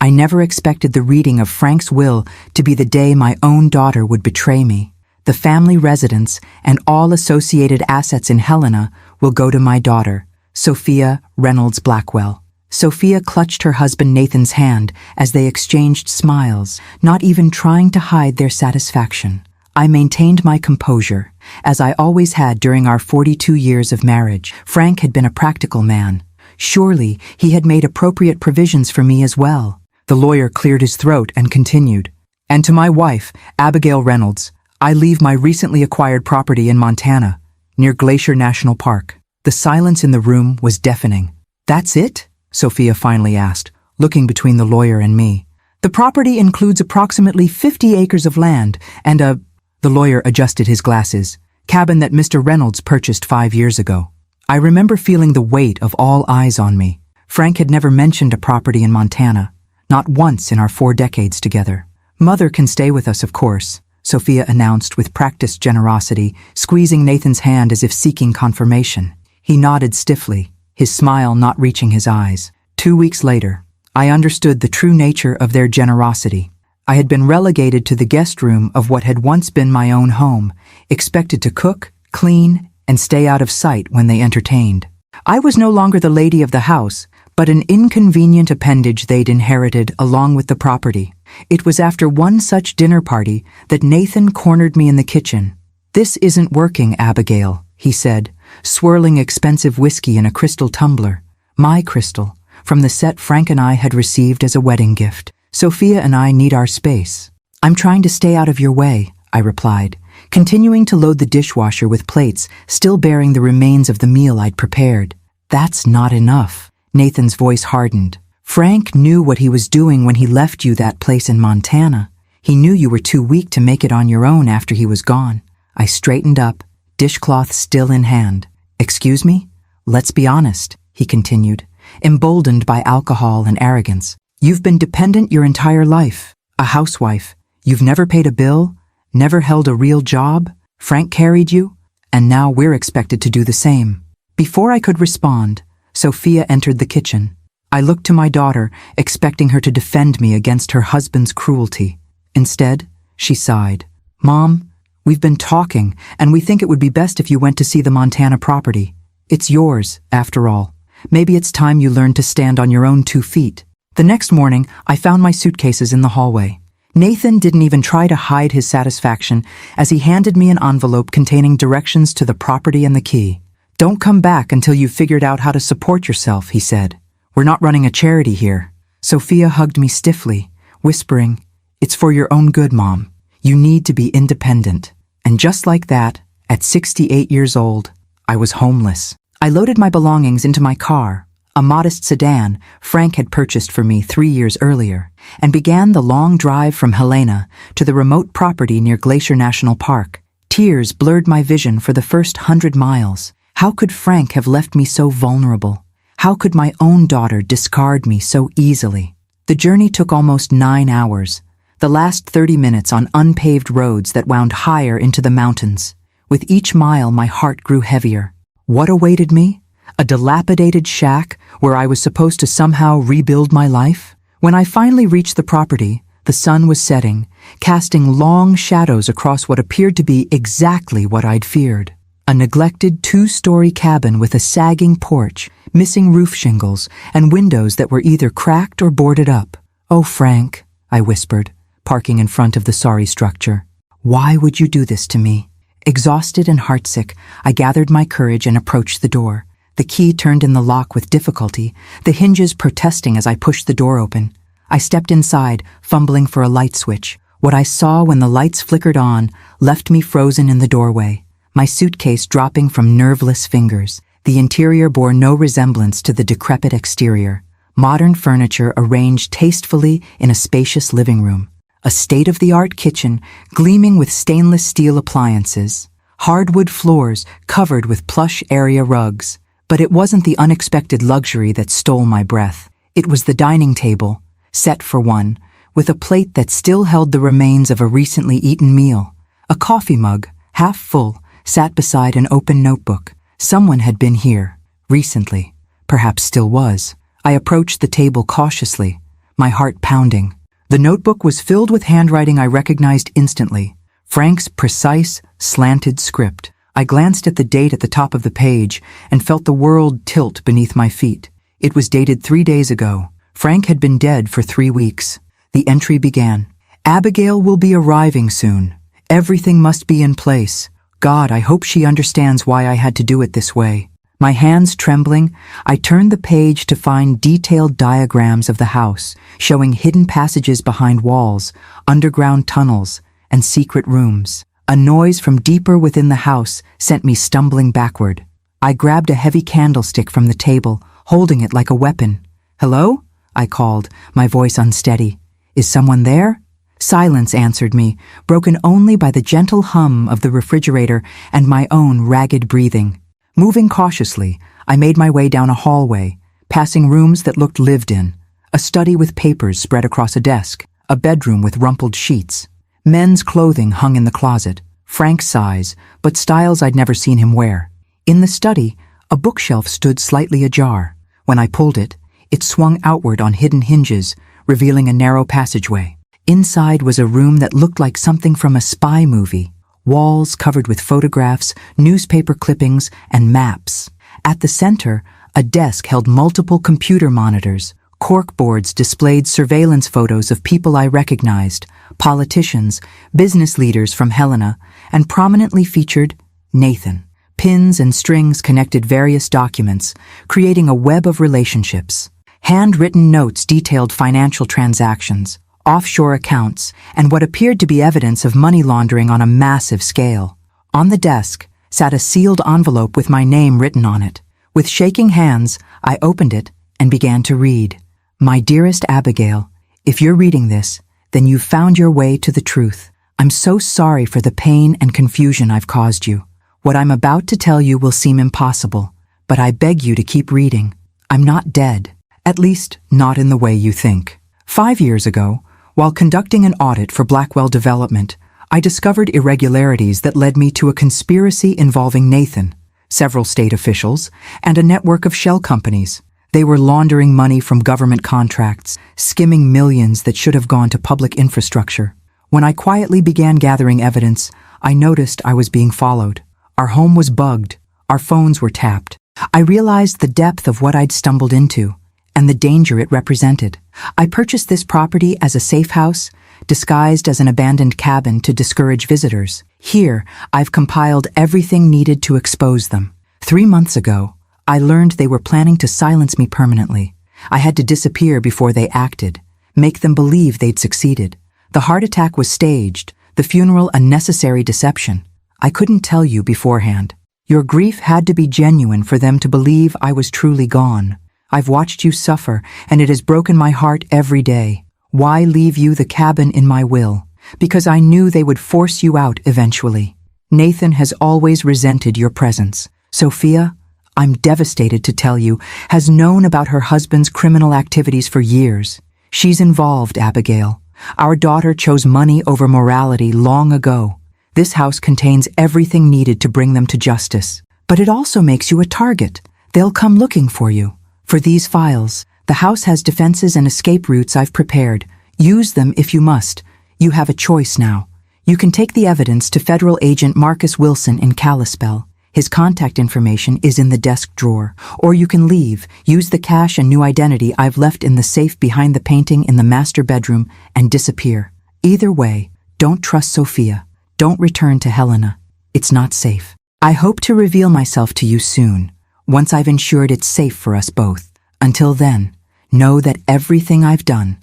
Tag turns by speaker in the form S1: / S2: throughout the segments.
S1: I never expected the reading of Frank's will to be the day my own daughter would betray me. The family residence and all associated assets in Helena will go to my daughter, Sophia Reynolds Blackwell. Sophia clutched her husband Nathan's hand as they exchanged smiles, not even trying to hide their satisfaction. I maintained my composure, as I always had during our 42 years of marriage. Frank had been a practical man. Surely he had made appropriate provisions for me as well. The lawyer cleared his throat and continued. And to my wife, Abigail Reynolds, I leave my recently acquired property in Montana, near Glacier National Park. The silence in the room was deafening. That's it? Sophia finally asked, looking between the lawyer and me. The property includes approximately 50 acres of land and the lawyer adjusted his glasses, cabin that Mr. Reynolds purchased 5 years ago. I remember feeling the weight of all eyes on me. Frank had never mentioned a property in Montana, not once in our 4 decades together. Mother can stay with us, of course, Sophia announced with practiced generosity, squeezing Nathan's hand as if seeking confirmation. He nodded stiffly, his smile not reaching his eyes. 2 weeks later, I understood the true nature of their generosity. I had been relegated to the guest room of what had once been my own home, expected to cook, clean, and stay out of sight when they entertained. I was no longer the lady of the house, but an inconvenient appendage they'd inherited along with the property. It was after one such dinner party that Nathan cornered me in the kitchen. "This isn't working, Abigail," he said, swirling expensive whiskey in a crystal tumbler. My crystal, from the set Frank and I had received as a wedding gift. "Sophia and I need our space." "I'm trying to stay out of your way," I replied, continuing to load the dishwasher with plates still bearing the remains of the meal I'd prepared. "That's not enough." Nathan's voice hardened. "Frank knew what he was doing when he left you that place in Montana. He knew you were too weak to make it on your own after he was gone." I straightened up, dishcloth still in hand. "Excuse me? Let's be honest," he continued, emboldened by alcohol and arrogance. "You've been dependent your entire life, a housewife. You've never paid a bill, never held a real job. Frank carried you, and now we're expected to do the same." Before I could respond, Sophia entered the kitchen. I looked to my daughter, expecting her to defend me against her husband's cruelty. Instead, she sighed. "Mom, we've been talking, and we think it would be best if you went to see the Montana property. It's yours, after all. Maybe it's time you learned to stand on your own 2 feet." The next morning, I found my suitcases in the hallway. Nathan didn't even try to hide his satisfaction as he handed me an envelope containing directions to the property and the key. "Don't come back until you've figured out how to support yourself," he said. "We're not running a charity here." Sophia hugged me stiffly, whispering, "It's for your own good, Mom. You need to be independent." And just like that, at 68 years old, I was homeless. I loaded my belongings into my car, a modest sedan Frank had purchased for me 3 years earlier, and began the long drive from Helena to the remote property near Glacier National Park. Tears blurred my vision for the first 100 miles. How could Frank have left me so vulnerable? How could my own daughter discard me so easily? The journey took almost 9 hours, the last 30 minutes on unpaved roads that wound higher into the mountains. With each mile, my heart grew heavier. What awaited me? A dilapidated shack where I was supposed to somehow rebuild my life? When I finally reached the property, the sun was setting, casting long shadows across what appeared to be exactly what I'd feared. A neglected 2-story cabin with a sagging porch, missing roof shingles, and windows that were either cracked or boarded up. "Oh, Frank," I whispered, parking in front of the sorry structure. "Why would you do this to me?" Exhausted and heartsick, I gathered my courage and approached the door. The key turned in the lock with difficulty, the hinges protesting as I pushed the door open. I stepped inside, fumbling for a light switch. What I saw when the lights flickered on left me frozen in the doorway, my suitcase dropping from nerveless fingers. The interior bore no resemblance to the decrepit exterior. Modern furniture arranged tastefully in a spacious living room. A state-of-the-art kitchen gleaming with stainless steel appliances. Hardwood floors covered with plush area rugs. But it wasn't the unexpected luxury that stole my breath. It was the dining table, set for one, with a plate that still held the remains of a recently eaten meal. A coffee mug, half full, sat beside an open notebook. Someone had been here, recently, perhaps still was. I approached the table cautiously, my heart pounding. The notebook was filled with handwriting I recognized instantly. Frank's precise, slanted script. I glanced at the date at the top of the page and felt the world tilt beneath my feet. It was dated 3 days ago. Frank had been dead for 3 weeks. The entry began. Abigail will be arriving soon. Everything must be in place. God, I hope she understands why I had to do it this way. My hands trembling, I turned the page to find detailed diagrams of the house, showing hidden passages behind walls, underground tunnels, and secret rooms. A noise from deeper within the house sent me stumbling backward. I grabbed a heavy candlestick from the table, holding it like a weapon. "Hello?" I called, my voice unsteady. "Is someone there?" Silence answered me, broken only by the gentle hum of the refrigerator and my own ragged breathing. Moving cautiously, I made my way down a hallway, passing rooms that looked lived in. A study with papers spread across a desk, a bedroom with rumpled sheets. Men's clothing hung in the closet, Frank's size, but styles I'd never seen him wear. In the study, a bookshelf stood slightly ajar. When I pulled it, it swung outward on hidden hinges, revealing a narrow passageway. Inside was a room that looked like something from a spy movie. Walls covered with photographs, newspaper clippings, and maps. At the center, a desk held multiple computer monitors. Corkboards displayed surveillance photos of people I recognized, politicians, business leaders from Helena, and prominently featured Nathan. Pins and strings connected various documents, creating a web of relationships. Handwritten notes detailed financial transactions, offshore accounts, and what appeared to be evidence of money laundering on a massive scale. On the desk sat a sealed envelope with my name written on it. With shaking hands, I opened it and began to read. "My dearest Abigail, if you're reading this, then you've found your way to the truth. I'm so sorry for the pain and confusion I've caused you. What I'm about to tell you will seem impossible, but I beg you to keep reading. I'm not dead, at least not in the way you think. 5 years ago, while conducting an audit for Blackwell Development, I discovered irregularities that led me to a conspiracy involving Nathan, several state officials, and a network of shell companies. They were laundering money from government contracts, skimming millions that should have gone to public infrastructure. When I quietly began gathering evidence, I noticed I was being followed. Our home was bugged. Our phones were tapped. I realized the depth of what I'd stumbled into and the danger it represented. I purchased this property as a safe house, disguised as an abandoned cabin to discourage visitors. Here, I've compiled everything needed to expose them. 3 months ago, I learned they were planning to silence me permanently. I had to disappear before they acted, make them believe they'd succeeded. The heart attack was staged, the funeral a necessary deception. I couldn't tell you beforehand. Your grief had to be genuine for them to believe I was truly gone. I've watched you suffer, and it has broken my heart every day. Why leave you the cabin in my will? Because I knew they would force you out eventually. Nathan has always resented your presence. Sophia, I'm devastated to tell you, has known about her husband's criminal activities for years. She's involved, Abigail. Our daughter chose money over morality long ago. This house contains everything needed to bring them to justice. But it also makes you a target. They'll come looking for you. For these files, the house has defenses and escape routes I've prepared. Use them if you must. You have a choice now. You can take the evidence to federal agent Marcus Wilson in Kalispell. His contact information is in the desk drawer. Or you can leave, use the cash and new identity I've left in the safe behind the painting in the master bedroom, and disappear. Either way, don't trust Sophia. Don't return to Helena. It's not safe. I hope to reveal myself to you soon, once I've ensured it's safe for us both. Until then, know that everything I've done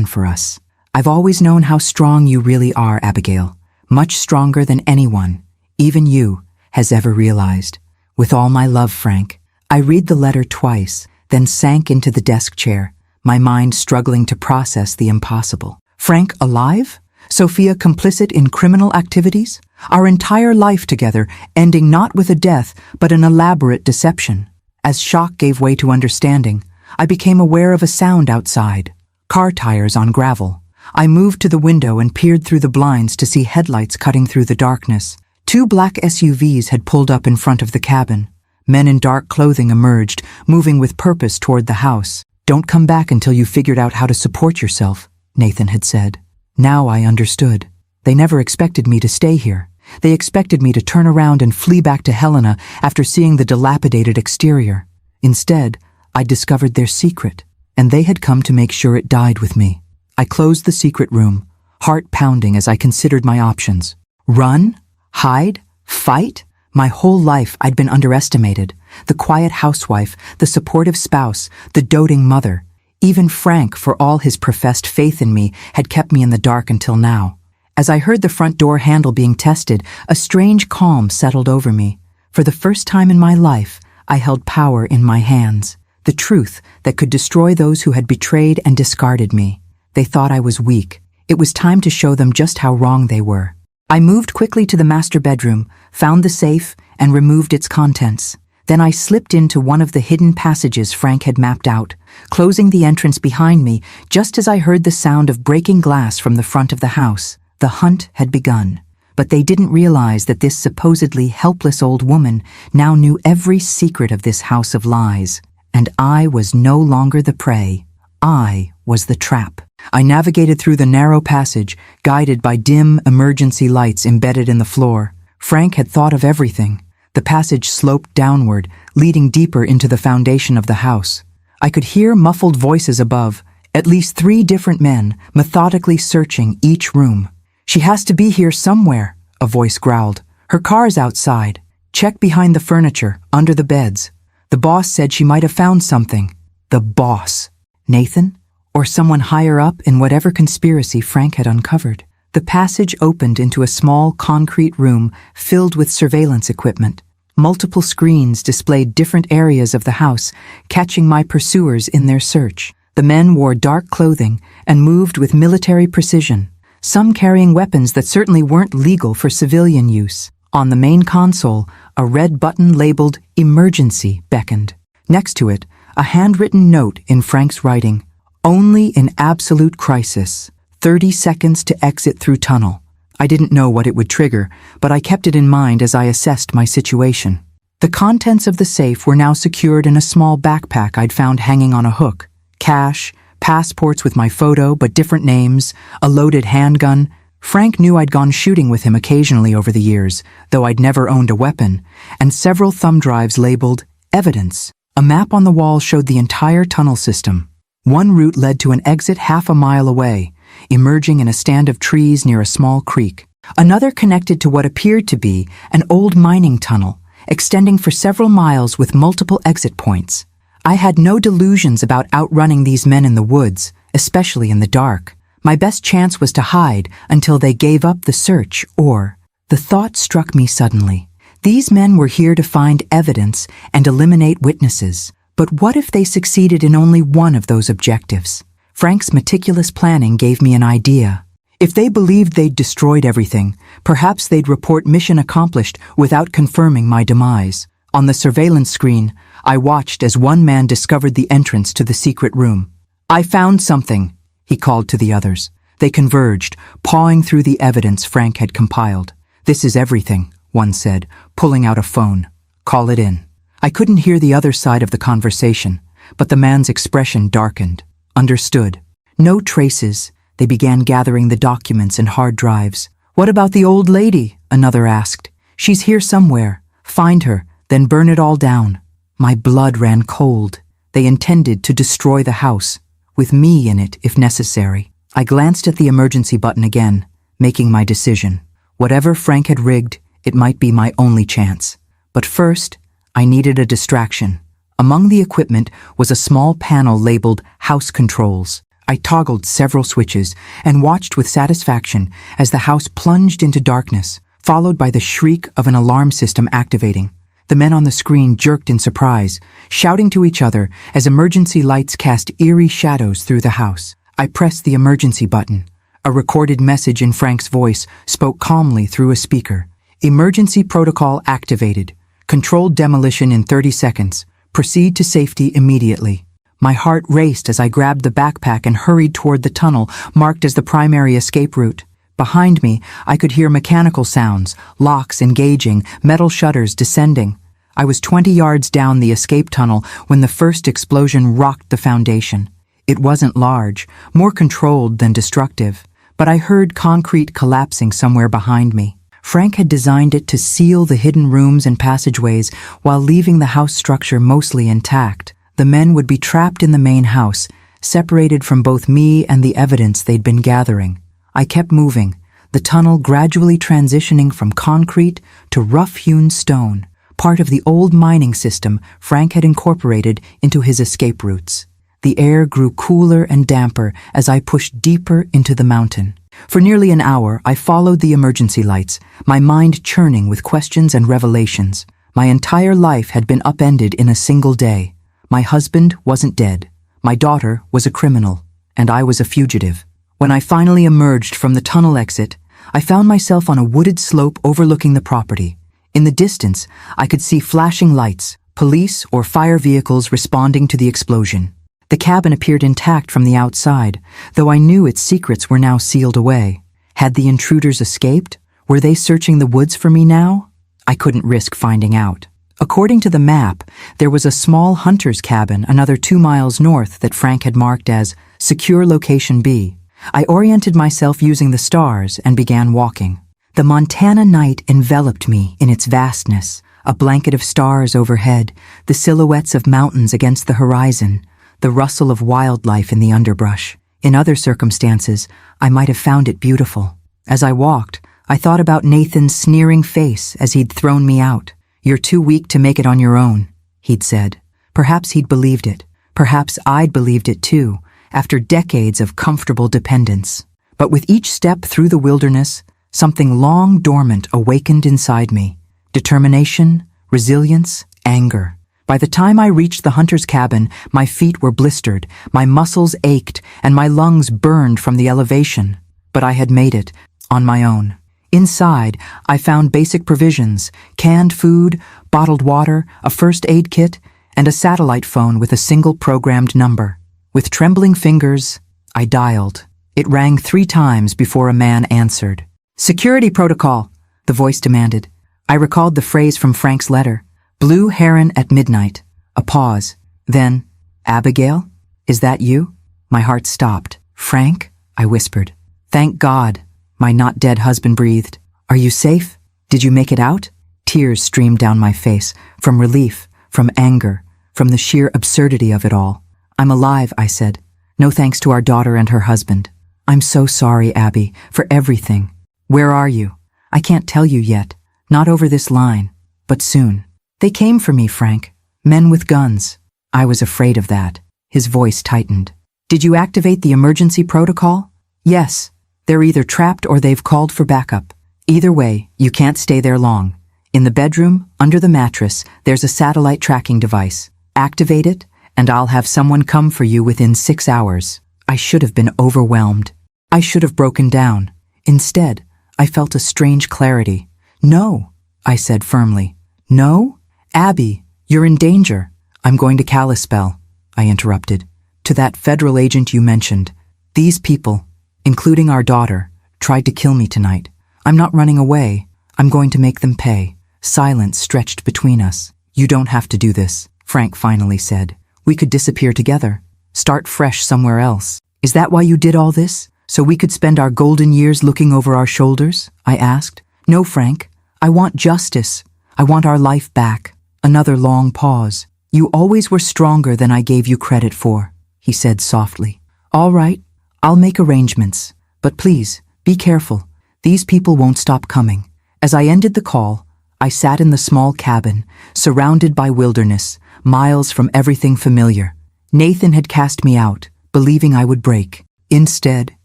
S1: for us. I've always known how strong you really are, Abigail. Much stronger than anyone, even you, has ever realized. With all my love, Frank. I read the letter twice, then sank into the desk chair, my mind struggling to process the impossible. Frank alive? Sophia complicit in criminal activities? Our entire life together, ending not with a death, but an elaborate deception. As shock gave way to understanding, I became aware of a sound outside. Car tires on gravel. I moved to the window and peered through the blinds to see headlights cutting through the darkness. 2 black SUVs had pulled up in front of the cabin. Men in dark clothing emerged, moving with purpose toward the house. "Don't come back until you've figured out how to support yourself," Nathan had said. Now I understood. They never expected me to stay here. They expected me to turn around and flee back to Helena after seeing the dilapidated exterior. Instead, I discovered their secret, and they had come to make sure it died with me. I closed the secret room, heart pounding as I considered my options. Run? Hide? Fight? My whole life I'd been underestimated. The quiet housewife, the supportive spouse, the doting mother. Even Frank, for all his professed faith in me, had kept me in the dark until now. As I heard the front door handle being tested, a strange calm settled over me. For the first time in my life, I held power in my hands. The truth that could destroy those who had betrayed and discarded me. They thought I was weak. It was time to show them just how wrong they were. I moved quickly to the master bedroom, found the safe, and removed its contents. Then I slipped into one of the hidden passages Frank had mapped out, closing the entrance behind me just as I heard the sound of breaking glass from the front of the house. The hunt had begun, but they didn't realize that this supposedly helpless old woman now knew every secret of this house of lies, and I was no longer the prey. I was the trap. I navigated through the narrow passage, guided by dim emergency lights embedded in the floor. Frank had thought of everything. The passage sloped downward, leading deeper into the foundation of the house. I could hear muffled voices above, at least 3 different men, methodically searching each room. "She has to be here somewhere," a voice growled. "Her car's outside. Check behind the furniture, under the beds. The boss said she might have found something." The boss. Nathan? Or someone higher up in whatever conspiracy Frank had uncovered. The passage opened into a small concrete room filled with surveillance equipment. Multiple screens displayed different areas of the house, catching my pursuers in their search. The men wore dark clothing and moved with military precision, some carrying weapons that certainly weren't legal for civilian use. On the main console, a red button labeled "Emergency" beckoned. Next to it, a handwritten note in Frank's writing. "Only in absolute crisis. 30 seconds to exit through tunnel." I didn't know what it would trigger, but I kept it in mind as I assessed my situation. The contents of the safe were now secured in a small backpack I'd found hanging on a hook. Cash, passports with my photo but different names, a loaded handgun. Frank knew I'd gone shooting with him occasionally over the years, though I'd never owned a weapon, and several thumb drives labeled "Evidence." A map on the wall showed the entire tunnel system. One route led to an exit half a mile away, emerging in a stand of trees near a small creek. Another connected to what appeared to be an old mining tunnel, extending for several miles with multiple exit points. I had no delusions about outrunning these men in the woods, especially in the dark. My best chance was to hide until they gave up the search, or... The thought struck me suddenly. These men were here to find evidence and eliminate witnesses. But what if they succeeded in only one of those objectives? Frank's meticulous planning gave me an idea. If they believed they'd destroyed everything, perhaps they'd report mission accomplished without confirming my demise. On the surveillance screen, I watched as one man discovered the entrance to the secret room. "I found something," he called to the others. They converged, pawing through the evidence Frank had compiled. "This is everything," one said, pulling out a phone. "Call it in." I couldn't hear the other side of the conversation, but the man's expression darkened. Understood. No traces. They began gathering the documents and hard drives. "What about the old lady?" another asked. "She's here somewhere. Find her, then burn it all down." My blood ran cold. They intended to destroy the house, with me in it if necessary. I glanced at the emergency button again, making my decision. Whatever Frank had rigged, it might be my only chance. But first, I needed a distraction. Among the equipment was a small panel labeled House Controls. I toggled several switches and watched with satisfaction as the house plunged into darkness, followed by the shriek of an alarm system activating. The men on the screen jerked in surprise, shouting to each other as emergency lights cast eerie shadows through the house. I pressed the emergency button. A recorded message in Frank's voice spoke calmly through a speaker. "Emergency protocol activated. Controlled demolition in 30 seconds. Proceed to safety immediately." My heart raced as I grabbed the backpack and hurried toward the tunnel marked as the primary escape route. Behind me, I could hear mechanical sounds, locks engaging, metal shutters descending. I was 20 yards down the escape tunnel when the first explosion rocked the foundation. It wasn't large, more controlled than destructive, but I heard concrete collapsing somewhere behind me. Frank had designed it to seal the hidden rooms and passageways while leaving the house structure mostly intact. The men would be trapped in the main house, separated from both me and the evidence they'd been gathering. I kept moving, the tunnel gradually transitioning from concrete to rough-hewn stone, part of the old mining system Frank had incorporated into his escape routes. The air grew cooler and damper as I pushed deeper into the mountain. For nearly an hour, I followed the emergency lights, my mind churning with questions and revelations. My entire life had been upended in a single day. My husband wasn't dead. My daughter was a criminal, and I was a fugitive. When I finally emerged from the tunnel exit, I found myself on a wooded slope overlooking the property. In the distance, I could see flashing lights, police or fire vehicles responding to the explosion. The cabin appeared intact from the outside, though I knew its secrets were now sealed away. Had the intruders escaped? Were they searching the woods for me now? I couldn't risk finding out. According to the map, there was a small hunter's cabin another 2 miles north that Frank had marked as Secure Location B. I oriented myself using the stars and began walking. The Montana night enveloped me in its vastness, a blanket of stars overhead, the silhouettes of mountains against the horizon, the rustle of wildlife in the underbrush. In other circumstances, I might have found it beautiful. As I walked, I thought about Nathan's sneering face as he'd thrown me out. "You're too weak to make it on your own," he'd said. Perhaps he'd believed it. Perhaps I'd believed it too, after decades of comfortable dependence. But with each step through the wilderness, something long dormant awakened inside me. Determination, resilience, anger. By the time I reached the hunter's cabin, my feet were blistered, my muscles ached, and my lungs burned from the elevation. But I had made it, on my own. Inside, I found basic provisions, canned food, bottled water, a first aid kit, and a satellite phone with a single programmed number. With trembling fingers, I dialed. It rang 3 times before a man answered. "Security protocol," the voice demanded. I recalled the phrase from Frank's letter. "Blue heron at midnight." A pause. Then, "Abigail? Is that you?" My heart stopped. "Frank?" I whispered. "Thank God," my not-dead husband breathed. "Are you safe? Did you make it out?" Tears streamed down my face, from relief, from anger, from the sheer absurdity of it all. "I'm alive," I said. "No thanks to our daughter and her husband. I'm so sorry, Abby, for everything. Where are you?" "I can't tell you yet. Not over this line. But soon." "They came for me, Frank. Men with guns." I was afraid of that. His voice tightened. "Did you activate the emergency protocol?" "Yes. They're either trapped or they've called for backup. Either way, you can't stay there long. In the bedroom, under the mattress, there's a satellite tracking device. Activate it, and I'll have someone come for you within 6 hours." I should have been overwhelmed. I should have broken down. Instead, I felt a strange clarity. "No," I said firmly. "No? Abby, you're in danger." "I'm going to Kalispell," I interrupted. "To that federal agent you mentioned. These people, including our daughter, tried to kill me tonight. I'm not running away. I'm going to make them pay." Silence stretched between us. "You don't have to do this," Frank finally said. "We could disappear together. Start fresh somewhere else." "Is that why you did all this? So we could spend our golden years looking over our shoulders?" I asked. "No, Frank. I want justice. I want our life back." Another long pause. "You always were stronger than I gave you credit for," he said softly. "All right, I'll make arrangements. But please, be careful. These people won't stop coming." As I ended the call, I sat in the small cabin, surrounded by wilderness, miles from everything familiar. Nathan had cast me out, believing I would break. Instead,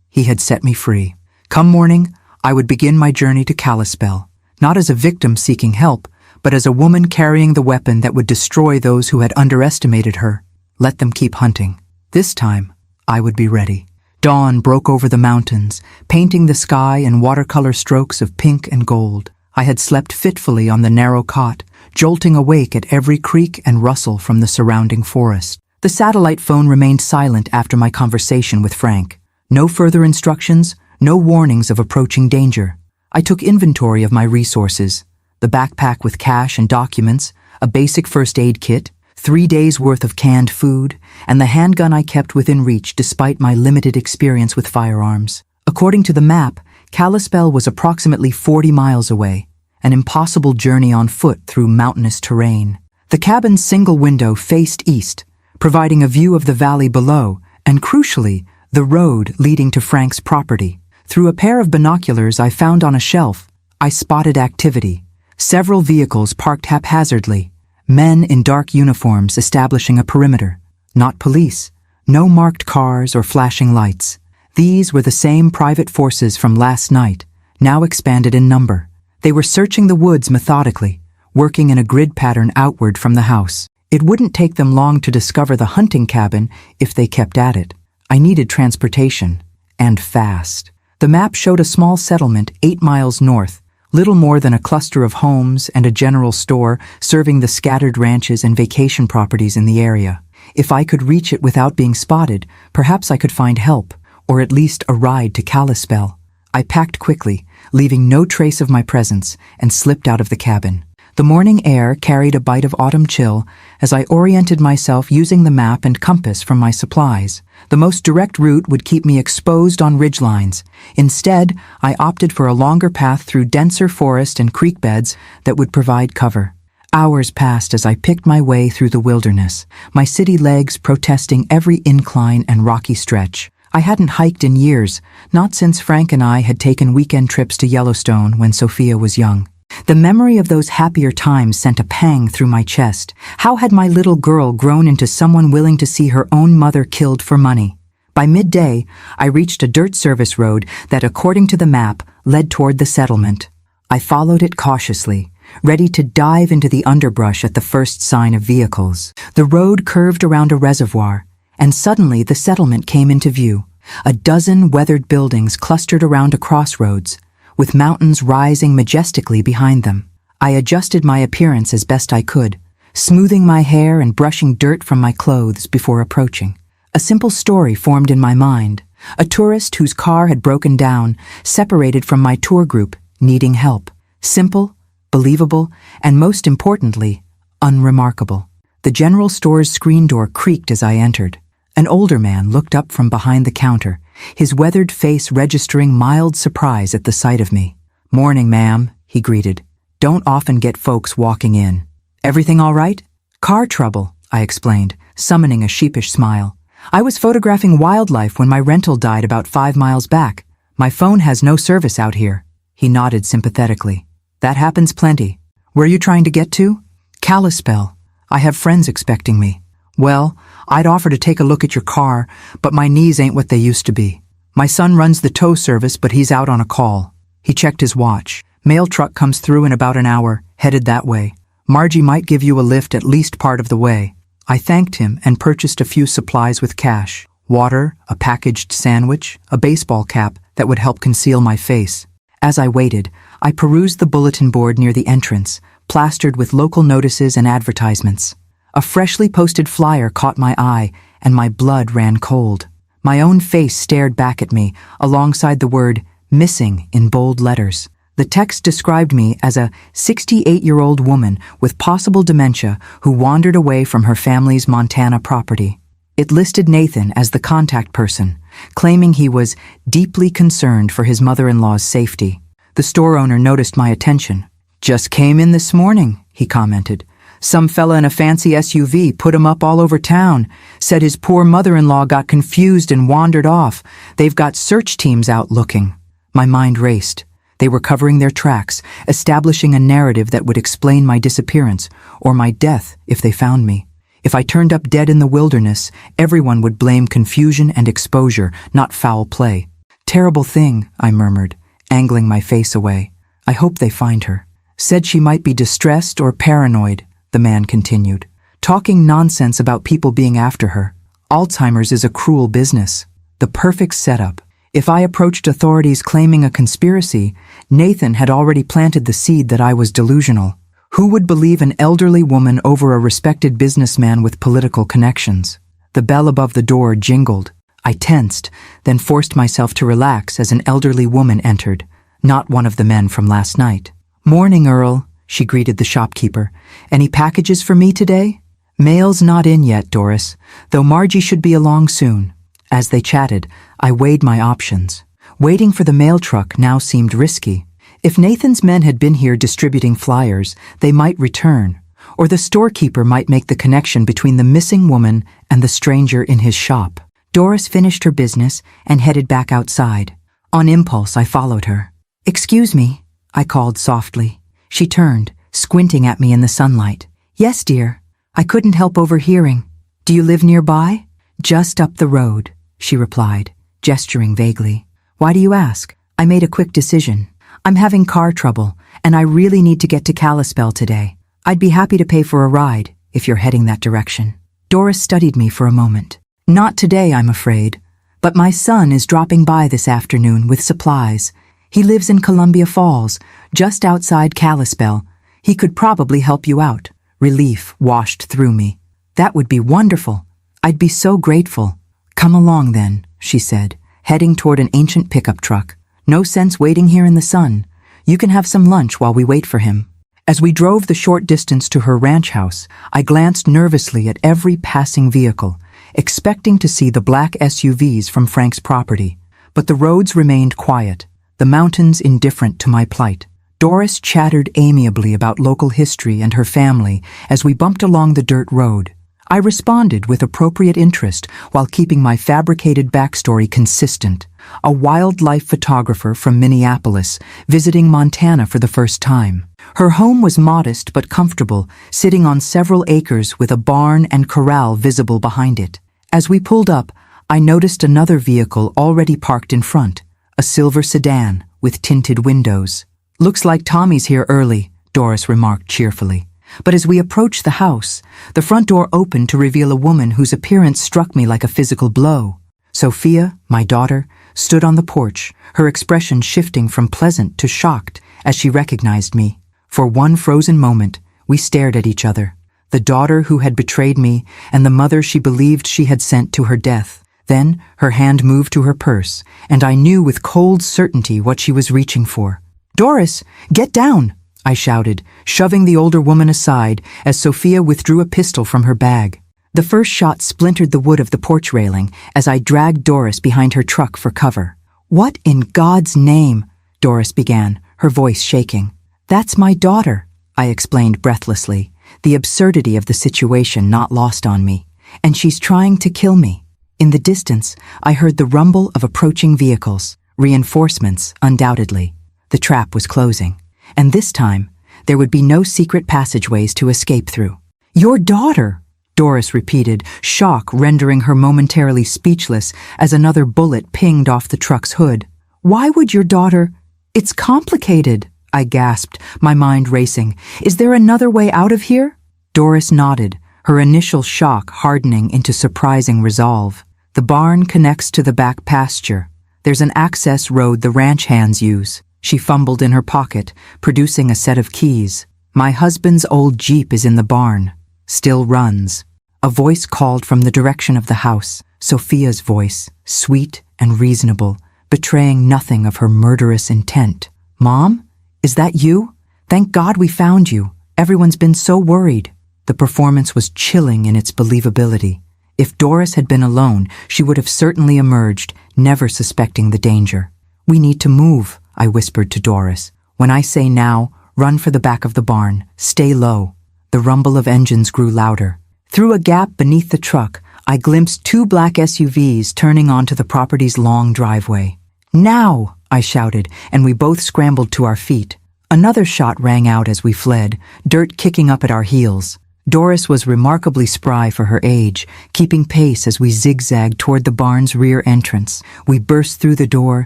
S1: he had set me free. Come morning, I would begin my journey to Kalispell, not as a victim seeking help, but as a woman carrying the weapon that would destroy those who had underestimated her. Let them keep hunting. This time, I would be ready. Dawn broke over the mountains, painting the sky in watercolor strokes of pink and gold. I had slept fitfully on the narrow cot, jolting awake at every creak and rustle from the surrounding forest. The satellite phone remained silent after my conversation with Frank. No further instructions, no warnings of approaching danger. I took inventory of my resources: the backpack with cash and documents, a basic first aid kit, 3 days' worth of canned food, and the handgun I kept within reach despite my limited experience with firearms. According to the map, Kalispell was approximately 40 miles away, an impossible journey on foot through mountainous terrain. The cabin's single window faced east, providing a view of the valley below and, crucially, the road leading to Frank's property. Through a pair of binoculars I found on a shelf, I spotted activity. Several vehicles parked haphazardly, men in dark uniforms establishing a perimeter. Not police, no marked cars or flashing lights. These were the same private forces from last night, now expanded in number. They were searching the woods methodically, working in a grid pattern outward from the house. It wouldn't take them long to discover the hunting cabin if they kept at it. I needed transportation, and fast. The map showed a small settlement 8 miles north, little more than a cluster of homes and a general store serving the scattered ranches and vacation properties in the area. If I could reach it without being spotted, perhaps I could find help, or at least a ride to Kalispell. I packed quickly, leaving no trace of my presence, and slipped out of the cabin. The morning air carried a bite of autumn chill as I oriented myself using the map and compass from my supplies. The most direct route would keep me exposed on ridgelines. Instead, I opted for a longer path through denser forest and creek beds that would provide cover. Hours passed as I picked my way through the wilderness, my city legs protesting every incline and rocky stretch. I hadn't hiked in years, not since Frank and I had taken weekend trips to Yellowstone when Sophia was young. The memory of those happier times sent a pang through my chest. How had my little girl grown into someone willing to see her own mother killed for money? By midday, I reached a dirt service road that, according to the map, led toward the settlement. I followed it cautiously, ready to dive into the underbrush at the first sign of vehicles. The road curved around a reservoir, and suddenly the settlement came into view. A dozen weathered buildings clustered around a crossroads, with mountains rising majestically behind them. I adjusted my appearance as best I could, smoothing my hair and brushing dirt from my clothes before approaching. A simple story formed in my mind. A tourist whose car had broken down, separated from my tour group, needing help. Simple, believable, and most importantly, unremarkable. The general store's screen door creaked as I entered. An older man looked up from behind the counter, his weathered face registering mild surprise at the sight of me. "Morning, ma'am," he greeted. "Don't often get folks walking in. Everything all right?" "Car trouble," I explained, summoning a sheepish smile. "I was photographing wildlife when my rental died about 5 miles back. My phone has no service out here." He nodded sympathetically. "That happens plenty. Where are you trying to get to?" "Kalispell. I have friends expecting me." "Well, I'd offer to take a look at your car, but my knees ain't what they used to be. My son runs the tow service, but he's out on a call." He checked his watch. "Mail truck comes through in about an hour, headed that way. Margie might give you a lift at least part of the way." I thanked him and purchased a few supplies with cash. Water, a packaged sandwich, a baseball cap that would help conceal my face. As I waited, I perused the bulletin board near the entrance, plastered with local notices and advertisements. A freshly posted flyer caught my eye, and my blood ran cold. My own face stared back at me, alongside the word "missing" in bold letters. The text described me as a 68-year-old woman with possible dementia who wandered away from her family's Montana property. It listed Nathan as the contact person, claiming he was deeply concerned for his mother-in-law's safety. The store owner noticed my attention. "Just came in this morning," he commented. "Some fella in a fancy SUV put him up all over town. Said his poor mother-in-law got confused and wandered off. They've got search teams out looking." My mind raced. They were covering their tracks, establishing a narrative that would explain my disappearance, or my death if they found me. If I turned up dead in the wilderness, everyone would blame confusion and exposure, not foul play. "Terrible thing," I murmured, angling my face away. "I hope they find her." "Said she might be distressed or paranoid," the man continued, talking nonsense about people being after her. "Alzheimer's is a cruel business." The perfect setup. If I approached authorities claiming a conspiracy, Nathan had already planted the seed that I was delusional. Who would believe an elderly woman over a respected businessman with political connections? The bell above the door jingled. I tensed, then forced myself to relax as an elderly woman entered, not one of the men from last night. "Morning, Earl," she greeted the shopkeeper. Any packages for me today? Mail's not in yet, Doris, though Margie should be along soon. As they chatted, I weighed my options. Waiting for the mail truck now seemed risky. If Nathan's men had been here distributing flyers, they might return, or the storekeeper might make the connection between the missing woman and the stranger in his shop. Doris finished her business and headed back outside. On impulse, I followed her. "Excuse me," I called softly. She turned, squinting at me in the sunlight. "Yes, dear. I couldn't help overhearing. Do you live nearby?" "Just up the road," she replied, gesturing vaguely. "Why do you ask?" I made a quick decision. "I'm having car trouble, and I really need to get to Kalispell today. I'd be happy to pay for a ride, if you're heading that direction." Doris studied me for a moment. "Not today, I'm afraid, but my son is dropping by this afternoon with supplies. He lives in Columbia Falls, just outside Kalispell. He could probably help you out." Relief washed through me. "That would be wonderful. I'd be so grateful." "Come along then," she said, heading toward an ancient pickup truck. "No sense waiting here in the sun. You can have some lunch while we wait for him." As we drove the short distance to her ranch house, I glanced nervously at every passing vehicle, expecting to see the black SUVs from Frank's property. But the roads remained quiet, the mountains indifferent to my plight. Doris chattered amiably about local history and her family as we bumped along the dirt road. I responded with appropriate interest while keeping my fabricated backstory consistent. A wildlife photographer from Minneapolis, visiting Montana for the first time. Her home was modest but comfortable, sitting on several acres with a barn and corral visible behind it. As we pulled up, I noticed another vehicle already parked in front, a silver sedan with tinted windows. "Looks like Tommy's here early," Doris remarked cheerfully. But as we approached the house, the front door opened to reveal a woman whose appearance struck me like a physical blow. Sophia, my daughter, stood on the porch, her expression shifting from pleasant to shocked as she recognized me. For one frozen moment, we stared at each other. The daughter who had betrayed me and the mother she believed she had sent to her death. Then her hand moved to her purse, and I knew with cold certainty what she was reaching for. "Doris, get down!" I shouted, shoving the older woman aside as Sophia withdrew a pistol from her bag. The first shot splintered the wood of the porch railing as I dragged Doris behind her truck for cover. "What in God's name?" Doris began, her voice shaking. "That's my daughter," I explained breathlessly, the absurdity of the situation not lost on me. "And she's trying to kill me." In the distance, I heard the rumble of approaching vehicles, reinforcements, undoubtedly. The trap was closing. And this time, there would be no secret passageways to escape through. "Your daughter," Doris repeated, shock rendering her momentarily speechless as another bullet pinged off the truck's hood. "Why would your daughter—" "It's complicated," I gasped, my mind racing. "Is there another way out of here?" Doris nodded, her initial shock hardening into surprising resolve. "The barn connects to the back pasture. There's an access road the ranch hands use." She fumbled in her pocket, producing a set of keys. "My husband's old Jeep is in the barn. Still runs." A voice called from the direction of the house, Sophia's voice, sweet and reasonable, betraying nothing of her murderous intent. "Mom? Is that you? Thank God we found you. Everyone's been so worried." The performance was chilling in its believability. If Doris had been alone, she would have certainly emerged, never suspecting the danger. "We need to move," I whispered to Doris. "When I say now, run for the back of the barn. Stay low." The rumble of engines grew louder. Through a gap beneath the truck, I glimpsed two black SUVs turning onto the property's long driveway. "Now!" I shouted, and we both scrambled to our feet. Another shot rang out as we fled, dirt kicking up at our heels. Doris was remarkably spry for her age, keeping pace as we zigzagged toward the barn's rear entrance. We burst through the door,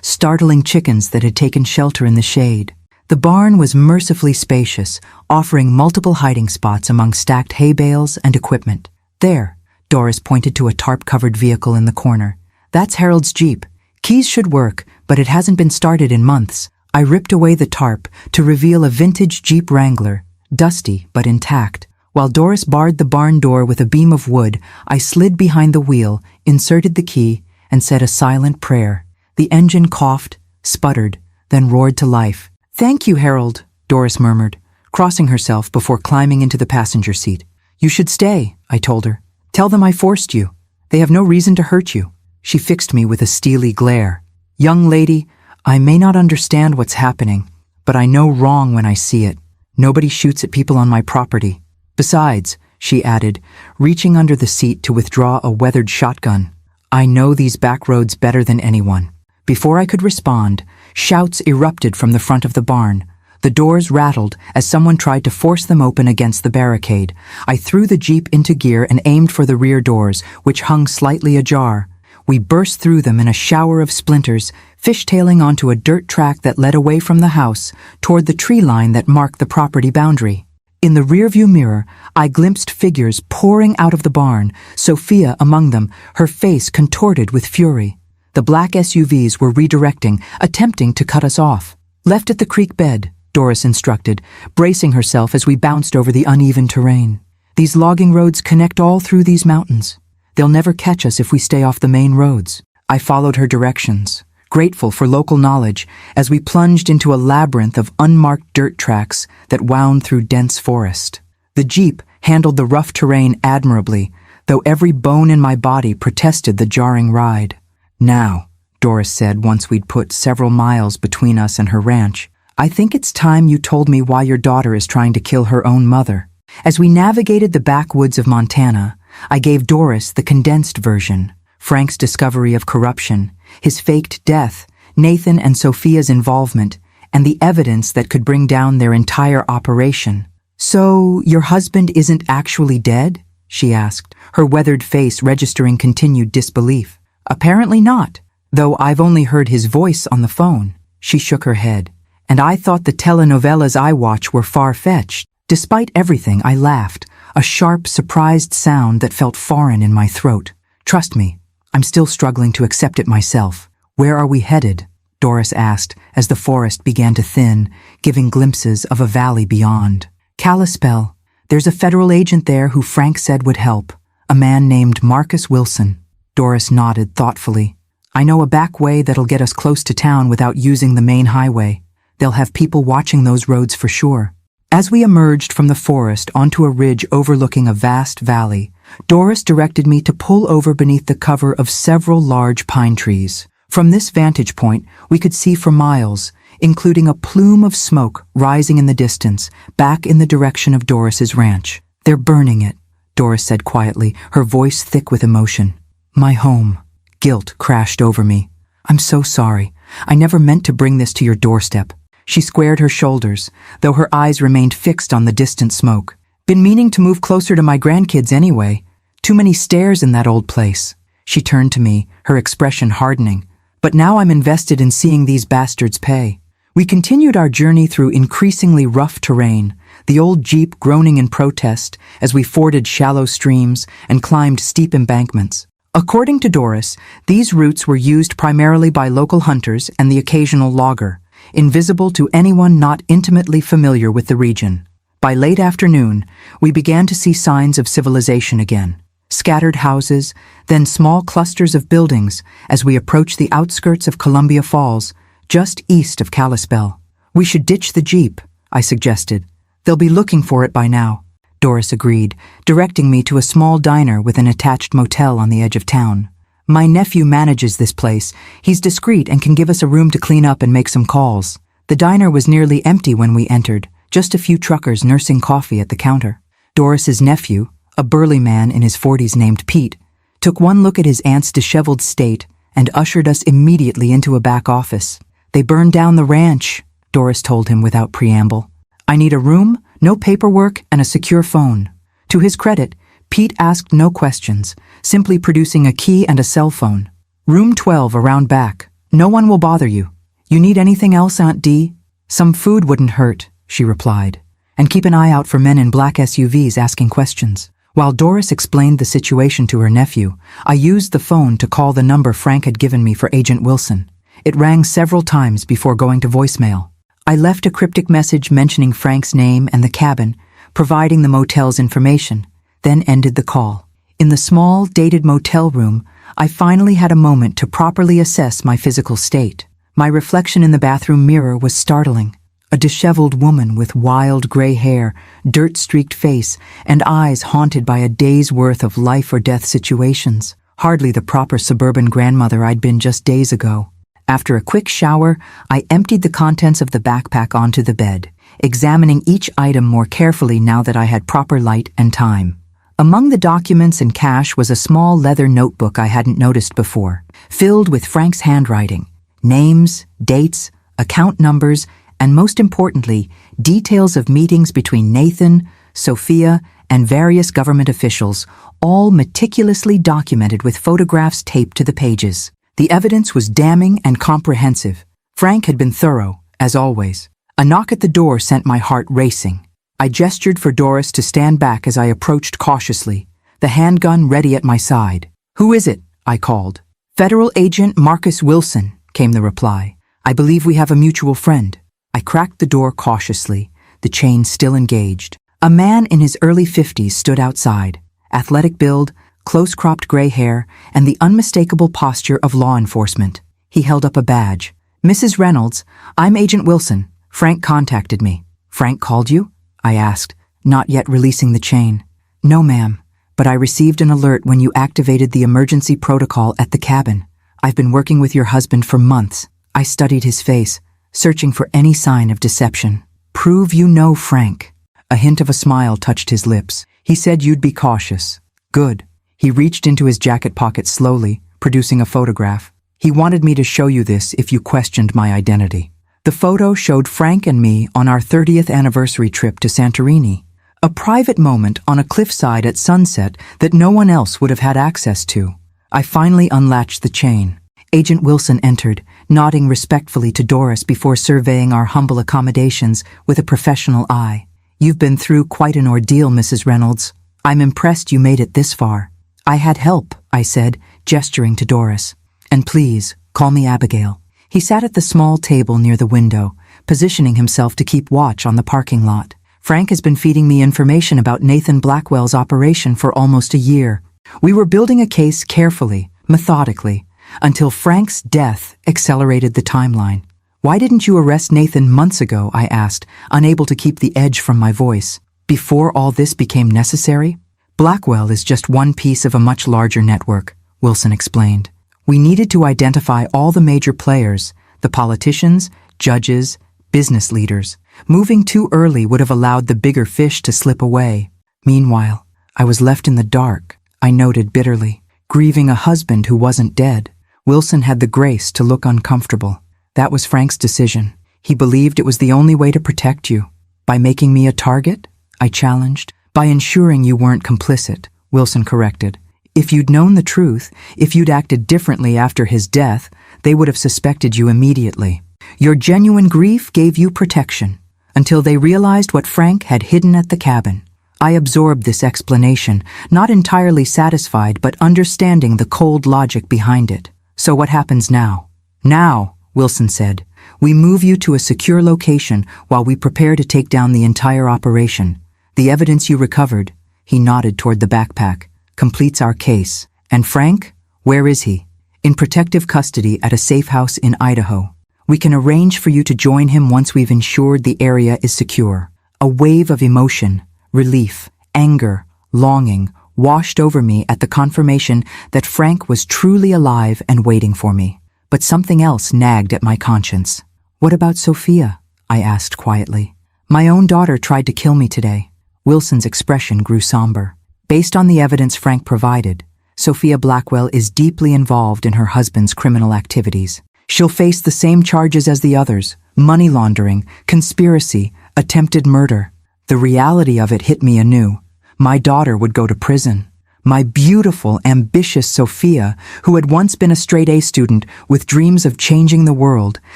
S1: startling chickens that had taken shelter in the shade. The barn was mercifully spacious, offering multiple hiding spots among stacked hay bales and equipment. "There," Doris pointed to a tarp-covered vehicle in the corner. "That's Harold's Jeep. Keys should work, but it hasn't been started in months." I ripped away the tarp to reveal a vintage Jeep Wrangler, dusty but intact. While Doris barred the barn door with a beam of wood, I slid behind the wheel, inserted the key, and said a silent prayer. The engine coughed, sputtered, then roared to life. "Thank you, Harold," Doris murmured, crossing herself before climbing into the passenger seat. "You should stay," I told her. "Tell them I forced you. They have no reason to hurt you." She fixed me with a steely glare. "Young lady, I may not understand what's happening, but I know wrong when I see it. Nobody shoots at people on my property. Besides," she added, reaching under the seat to withdraw a weathered shotgun, "I know these back roads better than anyone." Before I could respond, shouts erupted from the front of the barn. The doors rattled as someone tried to force them open against the barricade. I threw the Jeep into gear and aimed for the rear doors, which hung slightly ajar. We burst through them in a shower of splinters, fishtailing onto a dirt track that led away from the house toward the tree line that marked the property boundary. In the rearview mirror, I glimpsed figures pouring out of the barn, Sophia among them, her face contorted with fury. The black SUVs were redirecting, attempting to cut us off. "Left at the creek bed," Doris instructed, bracing herself as we bounced over the uneven terrain. "These logging roads connect all through these mountains. They'll never catch us if we stay off the main roads." I followed her directions, grateful for local knowledge, as we plunged into a labyrinth of unmarked dirt tracks that wound through dense forest. The Jeep handled the rough terrain admirably, though every bone in my body protested the jarring ride. "Now," Doris said once we'd put several miles between us and her ranch, "I think it's time you told me why your daughter is trying to kill her own mother." As we navigated the backwoods of Montana, I gave Doris the condensed version: Frank's discovery of corruption, his faked death, Nathan and Sophia's involvement, and the evidence that could bring down their entire operation. "So, your husband isn't actually dead?" she asked, her weathered face registering continued disbelief. "Apparently not, though I've only heard his voice on the phone." She shook her head. "And I thought the telenovelas I watch were far-fetched." Despite everything, I laughed, a sharp, surprised sound that felt foreign in my throat. "Trust me, I'm still struggling to accept it myself." "Where are we headed?" Doris asked as the forest began to thin, giving glimpses of a valley beyond. "Kalispell. There's a federal agent there who Frank said would help, a man named Marcus Wilson." Doris nodded thoughtfully. "I know a back way that'll get us close to town without using the main highway. They'll have people watching those roads for sure." As we emerged from the forest onto a ridge overlooking a vast valley, Doris directed me to pull over beneath the cover of several large pine trees. From this vantage point, we could see for miles, including a plume of smoke rising in the distance, back in the direction of Doris's ranch. "They're burning it," Doris said quietly, her voice thick with emotion. "My home." Guilt crashed over me. "I'm so sorry. I never meant to bring this to your doorstep." She squared her shoulders, though her eyes remained fixed on the distant smoke. "Been meaning to move closer to my grandkids anyway. Too many stairs in that old place." She turned to me, her expression hardening. "But now I'm invested in seeing these bastards pay." We continued our journey through increasingly rough terrain, the old Jeep groaning in protest as we forded shallow streams and climbed steep embankments. According to Doris, these routes were used primarily by local hunters and the occasional logger, invisible to anyone not intimately familiar with the region. By late afternoon, we began to see signs of civilization again. Scattered houses, then small clusters of buildings as we approached the outskirts of Columbia Falls, just east of Kalispell. "We should ditch the Jeep," I suggested. "They'll be looking for it by now." Doris agreed, directing me to a small diner with an attached motel on the edge of town. "My nephew manages this place. He's discreet and can give us a room to clean up and make some calls." The diner was nearly empty when we entered, just a few truckers nursing coffee at the counter. Doris's nephew, a burly man in his 40s named Pete, took one look at his aunt's disheveled state and ushered us immediately into a back office. "They burned down the ranch," Doris told him without preamble. "I need a room, no paperwork, and a secure phone." To his credit, Pete asked no questions, simply producing a key and a cell phone. "Room 12 around back. No one will bother you. You need anything else, Aunt Dee?" "Some food wouldn't hurt," she replied. "And keep an eye out for men in black SUVs asking questions." While Doris explained the situation to her nephew, I used the phone to call the number Frank had given me for Agent Wilson. It rang several times before going to voicemail. I left a cryptic message mentioning Frank's name and the cabin, providing the motel's information, then ended the call. In the small, dated motel room, I finally had a moment to properly assess my physical state. My reflection in the bathroom mirror was startling. A disheveled woman with wild gray hair, dirt-streaked face, and eyes haunted by a day's worth of life-or-death situations. Hardly the proper suburban grandmother I'd been just days ago. After a quick shower, I emptied the contents of the backpack onto the bed, examining each item more carefully now that I had proper light and time. Among the documents and cash was a small leather notebook I hadn't noticed before, filled with Frank's handwriting, names, dates, account numbers, and most importantly, details of meetings between Nathan, Sophia, and various government officials, all meticulously documented with photographs taped to the pages. The evidence was damning and comprehensive. Frank had been thorough, as always. A knock at the door sent my heart racing. I gestured for Doris to stand back as I approached cautiously, the handgun ready at my side. "Who is it?" I called. "Federal Agent Marcus Wilson," came the reply. "I believe we have a mutual friend." I cracked the door cautiously, the chain still engaged. A man in his early 50s stood outside, athletic build, close-cropped gray hair, and the unmistakable posture of law enforcement. He held up a badge. "Mrs. Reynolds, I'm Agent Wilson. Frank contacted me." "Frank called you?" I asked, not yet releasing the chain. "No, ma'am, but I received an alert when you activated the emergency protocol at the cabin. I've been working with your husband for months." I studied his face, searching for any sign of deception. "Prove you know Frank." A hint of a smile touched his lips. "He said you'd be cautious." "Good." He reached into his jacket pocket slowly, producing a photograph. "He wanted me to show you this if you questioned my identity." The photo showed Frank and me on our 30th anniversary trip to Santorini, a private moment on a cliffside at sunset that no one else would have had access to. I finally unlatched the chain. Agent Wilson entered, nodding respectfully to Doris before surveying our humble accommodations with a professional eye. "You've been through quite an ordeal, Mrs. Reynolds. I'm impressed you made it this far." "I had help," I said, gesturing to Doris. "And please, call me Abigail." He sat at the small table near the window, positioning himself to keep watch on the parking lot. "Frank has been feeding me information about Nathan Blackwell's operation for almost a year. We were building a case carefully, methodically, until Frank's death accelerated the timeline." "Why didn't you arrest Nathan months ago?" I asked, unable to keep the edge from my voice. "Before all this became necessary?" "Blackwell is just one piece of a much larger network," Wilson explained. "We needed to identify all the major players, the politicians, judges, business leaders. Moving too early would have allowed the bigger fish to slip away. Meanwhile, I was left in the dark," I noted bitterly, "grieving a husband who wasn't dead." Wilson had the grace to look uncomfortable. "That was Frank's decision. He believed it was the only way to protect you." "By making me a target?" I challenged. "By ensuring you weren't complicit," Wilson corrected. "If you'd known the truth, if you'd acted differently after his death, they would have suspected you immediately. Your genuine grief gave you protection, until they realized what Frank had hidden at the cabin." I absorbed this explanation, not entirely satisfied but understanding the cold logic behind it. "So what happens now?" "Now," Wilson said, "we move you to a secure location while we prepare to take down the entire operation. The evidence you recovered," he nodded toward the backpack, "completes our case. And Frank, where is he?" "In protective custody at a safe house in Idaho. We can arrange for you to join him once we've ensured the area is secure." A wave of emotion, relief, anger, longing washed over me at the confirmation that Frank was truly alive and waiting for me. But something else nagged at my conscience. "What about Sophia?" I asked quietly. "My own daughter tried to kill me today." Wilson's expression grew somber. "Based on the evidence Frank provided, Sophia Blackwell is deeply involved in her husband's criminal activities. She'll face the same charges as the others: money laundering, conspiracy, attempted murder." The reality of it hit me anew. My daughter would go to prison. My beautiful, ambitious Sophia, who had once been a straight-A student with dreams of changing the world,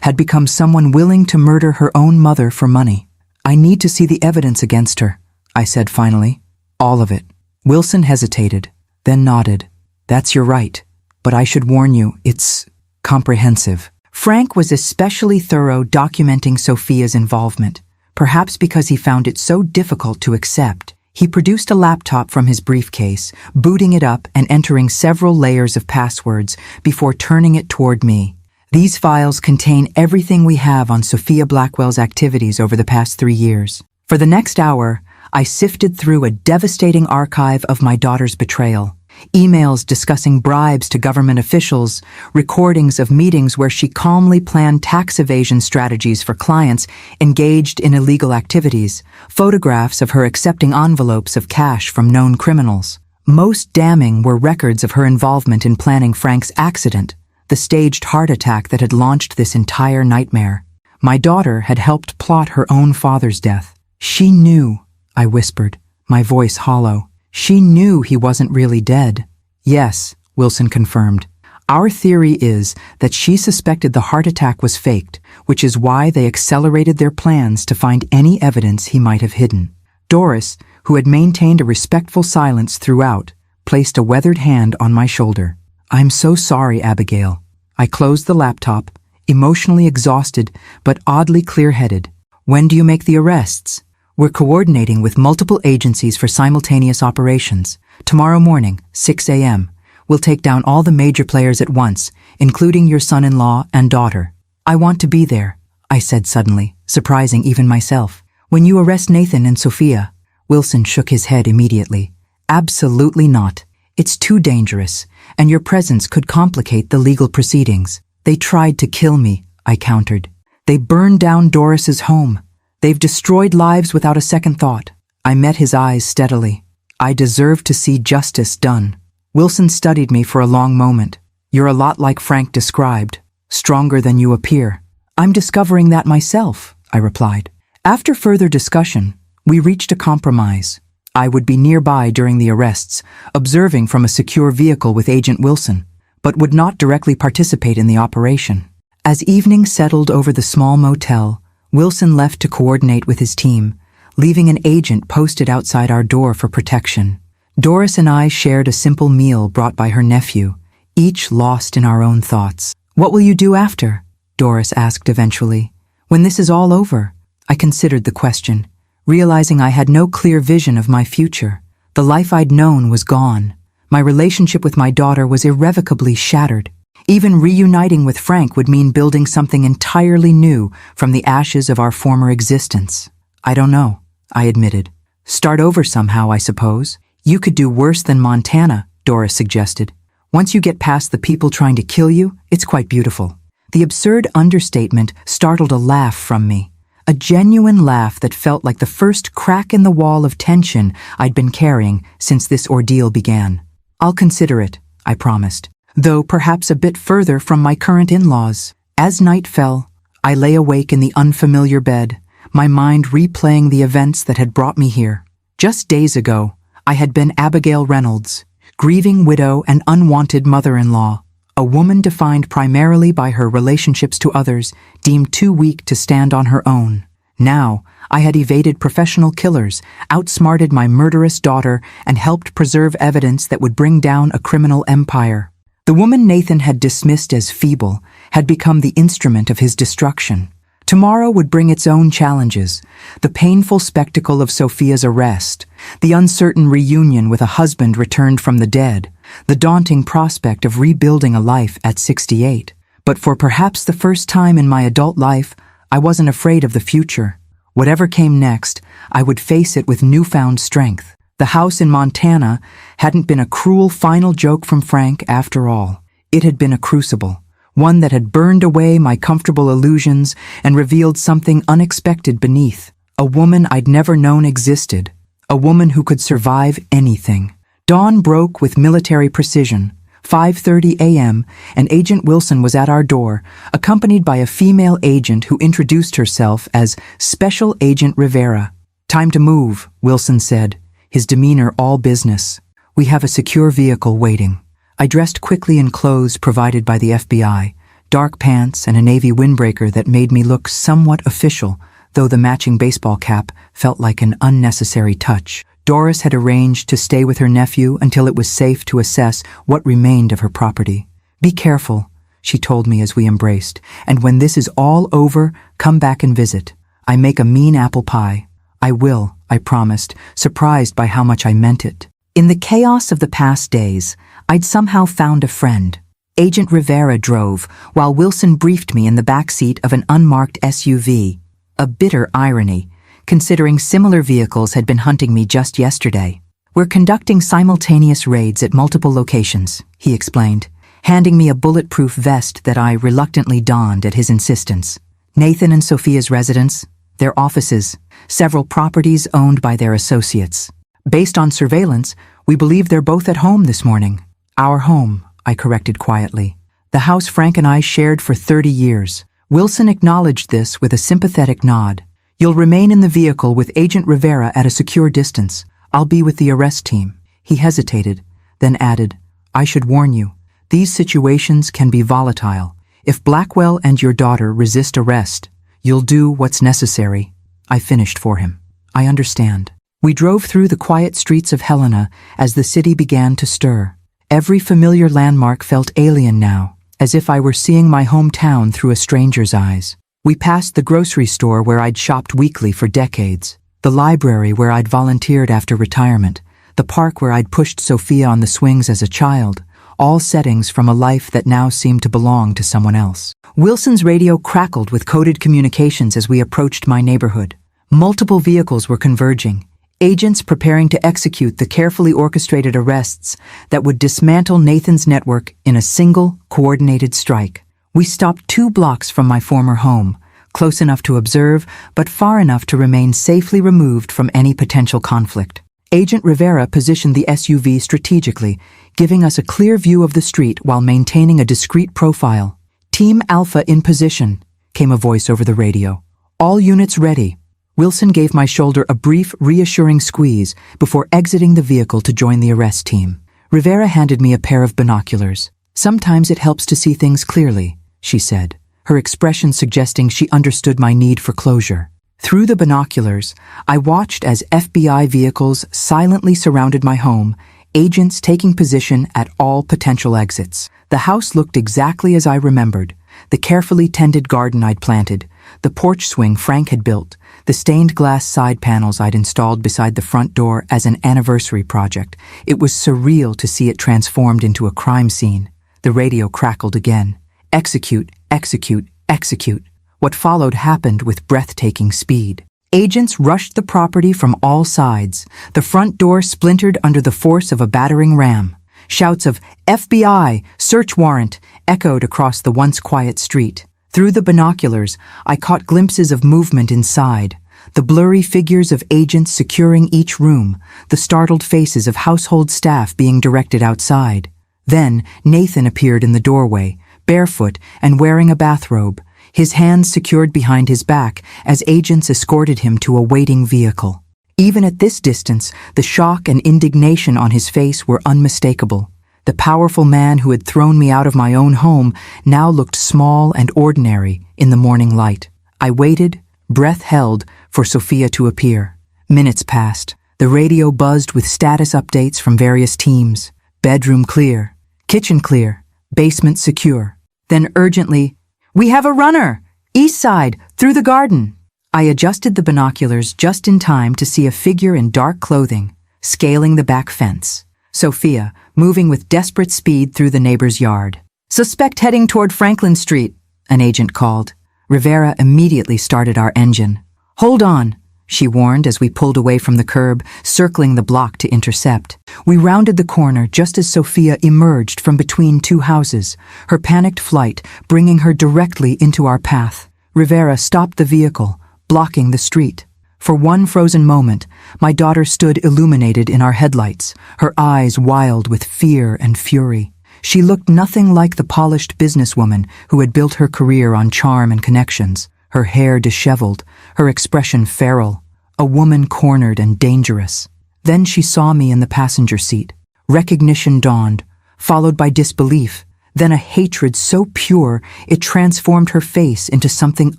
S1: had become someone willing to murder her own mother for money. "I need to see the evidence against her," I said finally. "All of it." Wilson hesitated, then nodded. "That's your right, but I should warn you, it's comprehensive." Frank was especially thorough documenting Sophia's involvement, perhaps because he found it so difficult to accept. He produced a laptop from his briefcase, booting it up and entering several layers of passwords before turning it toward me. These files contain everything we have on Sophia Blackwell's activities over the past 3 years. For the next hour, I sifted through a devastating archive of my daughter's betrayal. Emails discussing bribes to government officials, recordings of meetings where she calmly planned tax evasion strategies for clients engaged in illegal activities, photographs of her accepting envelopes of cash from known criminals. Most damning were records of her involvement in planning Frank's accident, the staged heart attack that had launched this entire nightmare. My daughter had helped plot her own father's death. She knew, I whispered, my voice hollow. She knew he wasn't really dead. Yes, Wilson confirmed. Our theory is that she suspected the heart attack was faked, which is why they accelerated their plans to find any evidence he might have hidden. Doris, who had maintained a respectful silence throughout, placed a weathered hand on my shoulder. I'm so sorry, Abigail. I closed the laptop, emotionally exhausted but oddly clear-headed. When do you make the arrests? We're coordinating with multiple agencies for simultaneous operations. Tomorrow morning, 6 a.m. We'll take down all the major players at once, including your son-in-law and daughter. I want to be there, I said suddenly, surprising even myself. When you arrest Nathan and Sophia, Wilson shook his head immediately. Absolutely not. It's too dangerous, and your presence could complicate the legal proceedings. They tried to kill me, I countered. They burned down Doris's home. They've destroyed lives without a second thought. I met his eyes steadily. I deserve to see justice done. Wilson studied me for a long moment. You're a lot like Frank described, stronger than you appear. I'm discovering that myself, I replied. After further discussion, we reached a compromise. I would be nearby during the arrests, observing from a secure vehicle with Agent Wilson, but would not directly participate in the operation. As evening settled over the small motel, Wilson left to coordinate with his team, leaving an agent posted outside our door for protection. Doris and I shared a simple meal brought by her nephew, each lost in our own thoughts. What will you do after? Doris asked eventually. When this is all over? I considered the question, realizing I had no clear vision of my future. The life I'd known was gone. My relationship with my daughter was irrevocably shattered. Even reuniting with Frank would mean building something entirely new from the ashes of our former existence. I don't know, I admitted. Start over somehow, I suppose. You could do worse than Montana, Doris suggested. Once you get past the people trying to kill you, it's quite beautiful. The absurd understatement startled a laugh from me. A genuine laugh that felt like the first crack in the wall of tension I'd been carrying since this ordeal began. I'll consider it, I promised, though perhaps a bit further from my current in-laws. As night fell, I lay awake in the unfamiliar bed, my mind replaying the events that had brought me here. Just days ago, I had been Abigail Reynolds, grieving widow and unwanted mother-in-law, a woman defined primarily by her relationships to others, deemed too weak to stand on her own. Now, I had evaded professional killers, outsmarted my murderous daughter, and helped preserve evidence that would bring down a criminal empire. The woman Nathan had dismissed as feeble had become the instrument of his destruction. Tomorrow would bring its own challenges, the painful spectacle of Sophia's arrest, the uncertain reunion with a husband returned from the dead, the daunting prospect of rebuilding a life at 68. But for perhaps the first time in my adult life, I wasn't afraid of the future. Whatever came next, I would face it with newfound strength. The house in Montana hadn't been a cruel final joke from Frank after all. It had been a crucible, one that had burned away my comfortable illusions and revealed something unexpected beneath. A woman I'd never known existed, a woman who could survive anything. Dawn broke with military precision. 5:30 a.m., and Agent Wilson was at our door, accompanied by a female agent who introduced herself as Special Agent Rivera. "Time to move," Wilson said, his demeanor all business. "We have a secure vehicle waiting." I dressed quickly in clothes provided by the FBI, dark pants and a navy windbreaker that made me look somewhat official, though the matching baseball cap felt like an unnecessary touch. Doris had arranged to stay with her nephew until it was safe to assess what remained of her property. "Be careful," she told me as we embraced, "and when this is all over, come back and visit. I make a mean apple pie." "I will," I promised, surprised by how much I meant it. In the chaos of the past days, I'd somehow found a friend. Agent Rivera drove, while Wilson briefed me in the back seat of an unmarked SUV. A bitter irony, considering similar vehicles had been hunting me just yesterday. "We're conducting simultaneous raids at multiple locations," he explained, handing me a bulletproof vest that I reluctantly donned at his insistence. "Nathan and Sophia's residence, their offices, several properties owned by their associates. Based on surveillance, we believe they're both at home this morning." "Our home," I corrected quietly. "The house Frank and I shared for 30 years. Wilson acknowledged this with a sympathetic nod. "You'll remain in the vehicle with Agent Rivera at a secure distance. I'll be with the arrest team." He hesitated, then added, "I should warn you, these situations can be volatile. If Blackwell and your daughter resist arrest, you'll do what's necessary." I finished for him. "I understand." We drove through the quiet streets of Helena as the city began to stir. Every familiar landmark felt alien now, as if I were seeing my hometown through a stranger's eyes. We passed the grocery store where I'd shopped weekly for decades, the library where I'd volunteered after retirement, the park where I'd pushed Sophia on the swings as a child, all settings from a life that now seemed to belong to someone else. Wilson's radio crackled with coded communications as we approached my neighborhood. Multiple vehicles were converging, agents preparing to execute the carefully orchestrated arrests that would dismantle Nathan's network in a single, coordinated strike. We stopped 2 blocks from my former home, close enough to observe, but far enough to remain safely removed from any potential conflict. Agent Rivera positioned the SUV strategically, giving us a clear view of the street while maintaining a discreet profile. "Team Alpha in position," came a voice over the radio. "All units ready." Wilson gave my shoulder a brief, reassuring squeeze before exiting the vehicle to join the arrest team. Rivera handed me a pair of binoculars. "Sometimes it helps to see things clearly," she said, her expression suggesting she understood my need for closure. Through the binoculars, I watched as FBI vehicles silently surrounded my home, agents taking position at all potential exits. The house looked exactly as I remembered. The carefully tended garden I'd planted, the porch swing Frank had built, the stained glass side panels I'd installed beside the front door as an anniversary project. It was surreal to see it transformed into a crime scene. The radio crackled again. "Execute, execute, execute." What followed happened with breathtaking speed. Agents rushed the property from all sides. The front door splintered under the force of a battering ram. Shouts of "FBI! Search warrant!" echoed across the once quiet street. Through the binoculars, I caught glimpses of movement inside, the blurry figures of agents securing each room, the startled faces of household staff being directed outside. Then Nathan appeared in the doorway, barefoot and wearing a bathrobe, his hands secured behind his back as agents escorted him to a waiting vehicle. Even at this distance, the shock and indignation on his face were unmistakable. The powerful man who had thrown me out of my own home now looked small and ordinary in the morning light. I waited, breath held, for Sophia to appear. Minutes passed. The radio buzzed with status updates from various teams. Bedroom clear, kitchen clear, basement secure. Then urgently, "We have a runner! East side, through the garden!" I adjusted the binoculars just in time to see a figure in dark clothing, scaling the back fence. Sophia, moving with desperate speed through the neighbor's yard. "Suspect heading toward Franklin Street," an agent called. Rivera immediately started our engine. "Hold on," she warned as we pulled away from the curb, circling the block to intercept. We rounded the corner just as Sophia emerged from between 2 houses, her panicked flight bringing her directly into our path. Rivera stopped the vehicle, blocking the street. For one frozen moment, my daughter stood illuminated in our headlights, her eyes wild with fear and fury. She looked nothing like the polished businesswoman who had built her career on charm and connections, her hair disheveled, her expression feral, a woman cornered and dangerous. Then she saw me in the passenger seat. Recognition dawned, followed by disbelief, then a hatred so pure it transformed her face into something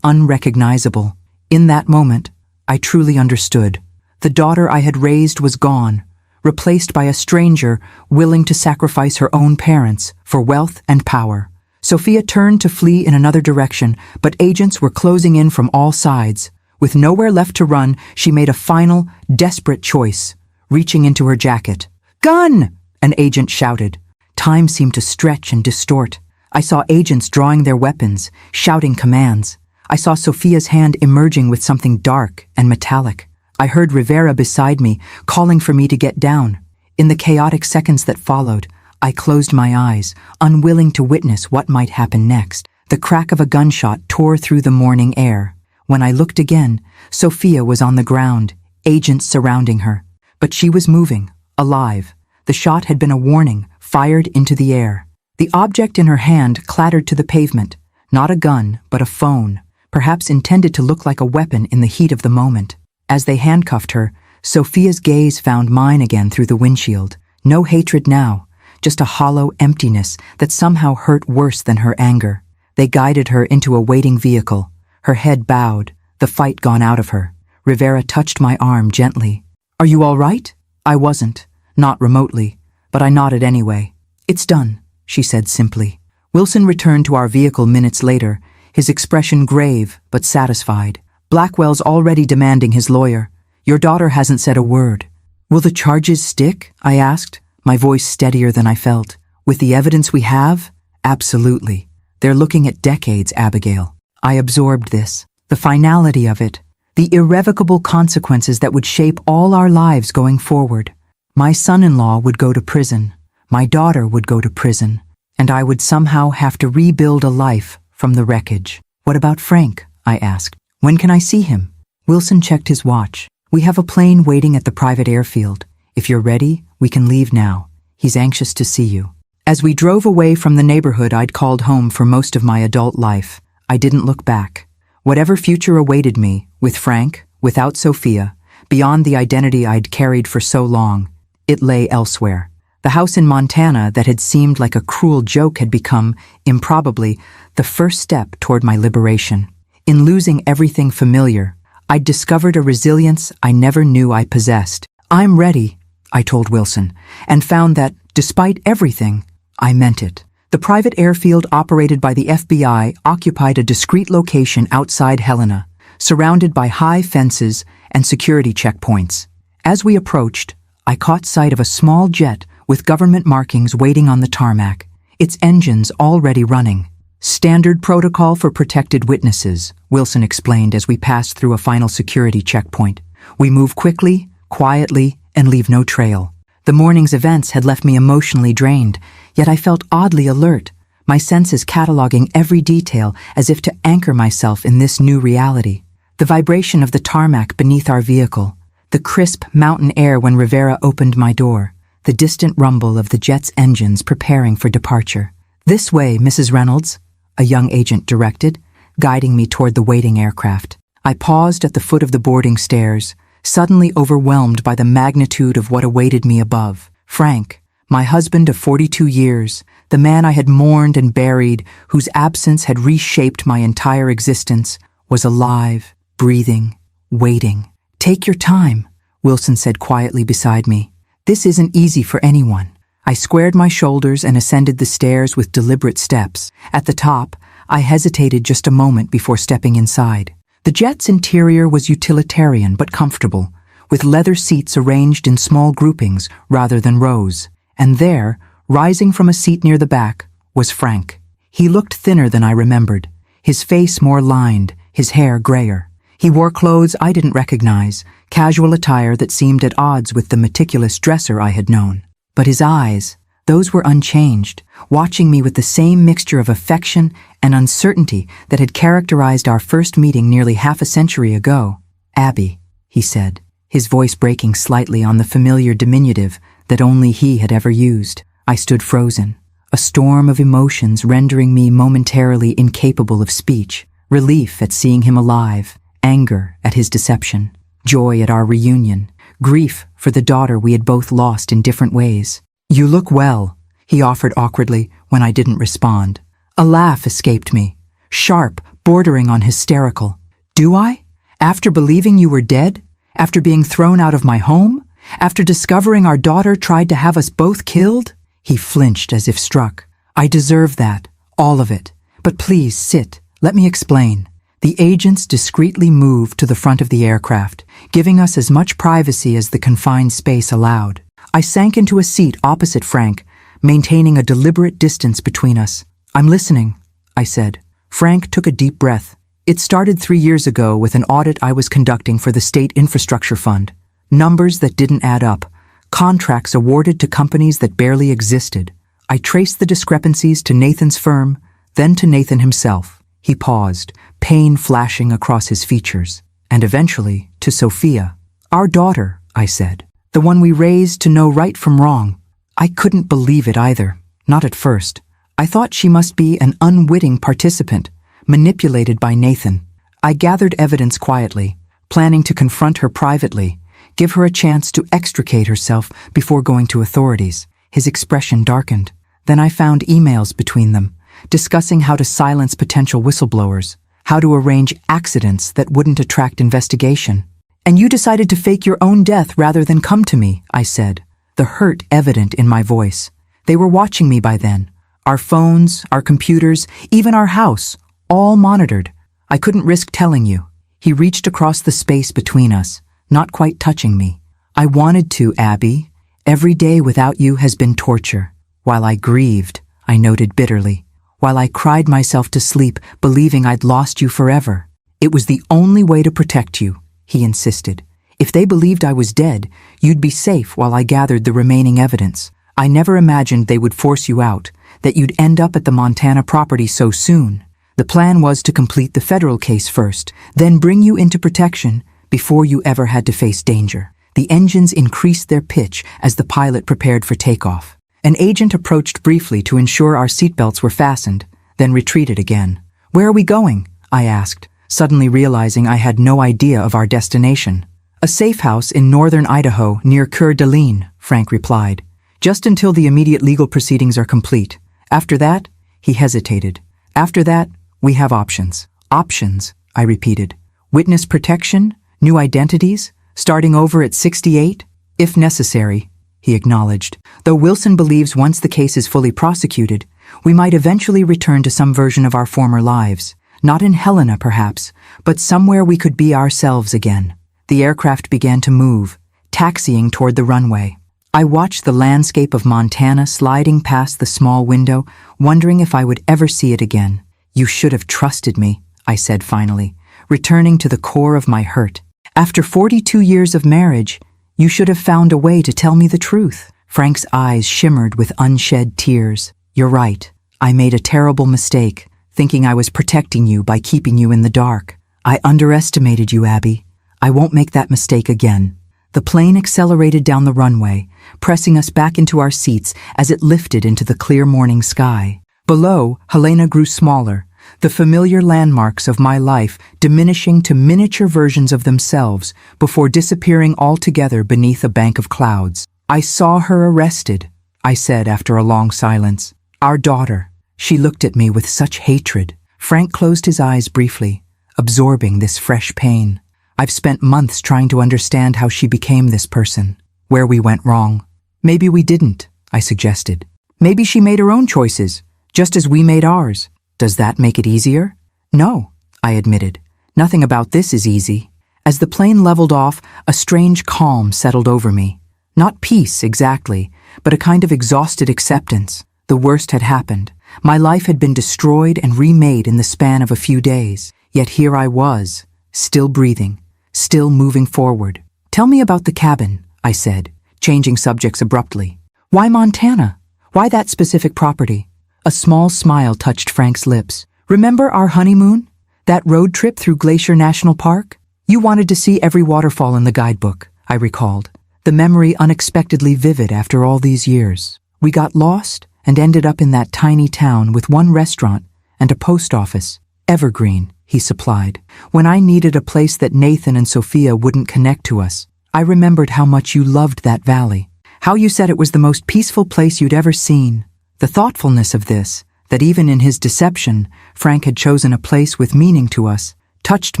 S1: unrecognizable. In that moment, I truly understood. The daughter I had raised was gone, replaced by a stranger willing to sacrifice her own parents for wealth and power. Sophia turned to flee in another direction, but agents were closing in from all sides. With nowhere left to run, she made a final, desperate choice, reaching into her jacket. "Gun!" an agent shouted. Time seemed to stretch and distort. I saw agents drawing their weapons, shouting commands. I saw Sophia's hand emerging with something dark and metallic. I heard Rivera beside me, calling for me to get down. In the chaotic seconds that followed, I closed my eyes, unwilling to witness what might happen next. The crack of a gunshot tore through the morning air. When I looked again, Sophia was on the ground, agents surrounding her. But she was moving, alive. The shot had been a warning, fired into the air. The object in her hand clattered to the pavement. Not a gun, but a phone, perhaps intended to look like a weapon in the heat of the moment. As they handcuffed her, Sophia's gaze found mine again through the windshield. No hatred now, just a hollow emptiness that somehow hurt worse than her anger. They guided her into a waiting vehicle. Her head bowed, the fight gone out of her. Rivera touched my arm gently. "Are you all right?" I wasn't, not remotely, but I nodded anyway. "It's done," she said simply. Wilson returned to our vehicle minutes later, his expression grave but satisfied. "Blackwell's already demanding his lawyer. Your daughter hasn't said a word." "Will the charges stick?" I asked, my voice steadier than I felt. "With the evidence we have? Absolutely. They're looking at decades, Abigail." I absorbed this, the finality of it, the irrevocable consequences that would shape all our lives going forward. My son-in-law would go to prison, my daughter would go to prison, and I would somehow have to rebuild a life from the wreckage. "What about Frank?" I asked. "When can I see him?" Wilson checked his watch. "We have a plane waiting at the private airfield. If you're ready, we can leave now. He's anxious to see you." As we drove away from the neighborhood I'd called home for most of my adult life, I didn't look back. Whatever future awaited me, with Frank, without Sophia, beyond the identity I'd carried for so long, it lay elsewhere. The house in Montana that had seemed like a cruel joke had become, improbably, the first step toward my liberation. In losing everything familiar, I'd discovered a resilience I never knew I possessed. "I'm ready," I told Wilson, and found that, despite everything, I meant it. The private airfield operated by the FBI occupied a discreet location outside Helena, surrounded by high fences and security checkpoints. As we approached, I caught sight of a small jet with government markings waiting on the tarmac, its engines already running. "Standard protocol for protected witnesses," Wilson explained as we passed through a final security checkpoint. "We move quickly, quietly, and leave no trail." The morning's events had left me emotionally drained, yet I felt oddly alert, my senses cataloging every detail as if to anchor myself in this new reality. The vibration of the tarmac beneath our vehicle, the crisp mountain air when Rivera opened my door, the distant rumble of the jet's engines preparing for departure. "This way, Mrs. Reynolds," a young agent directed, guiding me toward the waiting aircraft. I paused at the foot of the boarding stairs, suddenly overwhelmed by the magnitude of what awaited me above. Frank, my husband of 42 years, the man I had mourned and buried, whose absence had reshaped my entire existence, was alive, breathing, waiting. "Take your time," Wilson said quietly beside me. "This isn't easy for anyone." I squared my shoulders and ascended the stairs with deliberate steps. At the top, I hesitated just a moment before stepping inside. The jet's interior was utilitarian but comfortable, with leather seats arranged in small groupings rather than rows. And there, rising from a seat near the back, was Frank. He looked thinner than I remembered, his face more lined, his hair grayer. He wore clothes I didn't recognize, casual attire that seemed at odds with the meticulous dresser I had known. But his eyes, those were unchanged, watching me with the same mixture of affection and uncertainty that had characterized our first meeting nearly half a century ago. "Abby," he said, his voice breaking slightly on the familiar diminutive that only he had ever used. I stood frozen, a storm of emotions rendering me momentarily incapable of speech. Relief at seeing him alive, anger at his deception, joy at our reunion, grief for the daughter we had both lost in different ways. "You look well," he offered awkwardly when I didn't respond. A laugh escaped me, sharp, bordering on hysterical. "Do I? After believing you were dead? After being thrown out of my home? After discovering our daughter tried to have us both killed?" He flinched as if struck. "I deserve that, all of it. But please sit, let me explain." The agents discreetly moved to the front of the aircraft, giving us as much privacy as the confined space allowed. I sank into a seat opposite Frank, maintaining a deliberate distance between us. I'm listening, I said. Frank took a deep breath. It started 3 years ago with an audit I was conducting for the State Infrastructure Fund. Numbers that didn't add up. Contracts awarded to companies that barely existed. I traced the discrepancies to Nathan's firm, then to Nathan himself. He paused, pain flashing across his features. And eventually, to Sophia. Our daughter, I said. The one we raised to know right from wrong. I couldn't believe it either. Not at first. I thought she must be an unwitting participant, manipulated by Nathan. I gathered evidence quietly, planning to confront her privately, give her a chance to extricate herself before going to authorities. His expression darkened. Then I found emails between them, discussing how to silence potential whistleblowers, how to arrange accidents that wouldn't attract investigation. And you decided to fake your own death rather than come to me, I said, the hurt evident in my voice. They were watching me by then. Our phones, our computers, even our house, all monitored. I couldn't risk telling you. He reached across the space between us, not quite touching me. I wanted to, Abby. Every day without you has been torture. While I grieved, I noted bitterly. While I cried myself to sleep, believing I'd lost you forever. It was the only way to protect you, he insisted. If they believed I was dead, you'd be safe while I gathered the remaining evidence. I never imagined they would force you out, that you'd end up at the Montana property so soon. The plan was to complete the federal case first, then bring you into protection before you ever had to face danger. The engines increased their pitch as the pilot prepared for takeoff. An agent approached briefly to ensure our seatbelts were fastened, then retreated again. Where are we going? I asked, suddenly realizing I had no idea of our destination. A safe house in northern Idaho near Coeur d'Alene, Frank replied. Just until the immediate legal proceedings are complete. After that, he hesitated. After that, we have options. Options, I repeated. Witness protection? New identities? Starting over at 68? If necessary, he acknowledged. Though Wilson believes once the case is fully prosecuted, we might eventually return to some version of our former lives. Not in Helena, perhaps, but somewhere we could be ourselves again. The aircraft began to move, taxiing toward the runway. I watched the landscape of Montana sliding past the small window, wondering if I would ever see it again. You should have trusted me, I said finally, returning to the core of my hurt. After 42 years of marriage, you should have found a way to tell me the truth. Frank's eyes shimmered with unshed tears. You're right. I made a terrible mistake, thinking I was protecting you by keeping you in the dark. I underestimated you, Abby. I won't make that mistake again. The plane accelerated down the runway, pressing us back into our seats as it lifted into the clear morning sky. Below, Helena grew smaller, the familiar landmarks of my life diminishing to miniature versions of themselves before disappearing altogether beneath a bank of clouds. I saw her arrested, I said after a long silence. Our daughter. She looked at me with such hatred. Frank closed his eyes briefly, absorbing this fresh pain. I've spent months trying to understand how she became this person, where we went wrong. Maybe we didn't, I suggested. Maybe she made her own choices, just as we made ours. Does that make it easier? No, I admitted. Nothing about this is easy. As the plane leveled off, a strange calm settled over me. Not peace, exactly, but a kind of exhausted acceptance. The worst had happened. My life had been destroyed and remade in the span of a few days. Yet here I was, still breathing, still moving forward. Tell me about the cabin, I said, changing subjects abruptly. Why Montana? Why that specific property? A small smile touched Frank's lips. Remember our honeymoon? That road trip through Glacier National Park? You wanted to see every waterfall in the guidebook, I recalled, the memory unexpectedly vivid after all these years. We got lost and ended up in that tiny town with one restaurant and a post office. Evergreen, he supplied. When I needed a place that Nathan and Sophia wouldn't connect to us, I remembered how much you loved that valley, how you said it was the most peaceful place you'd ever seen. The thoughtfulness of this, that even in his deception, Frank had chosen a place with meaning to us, touched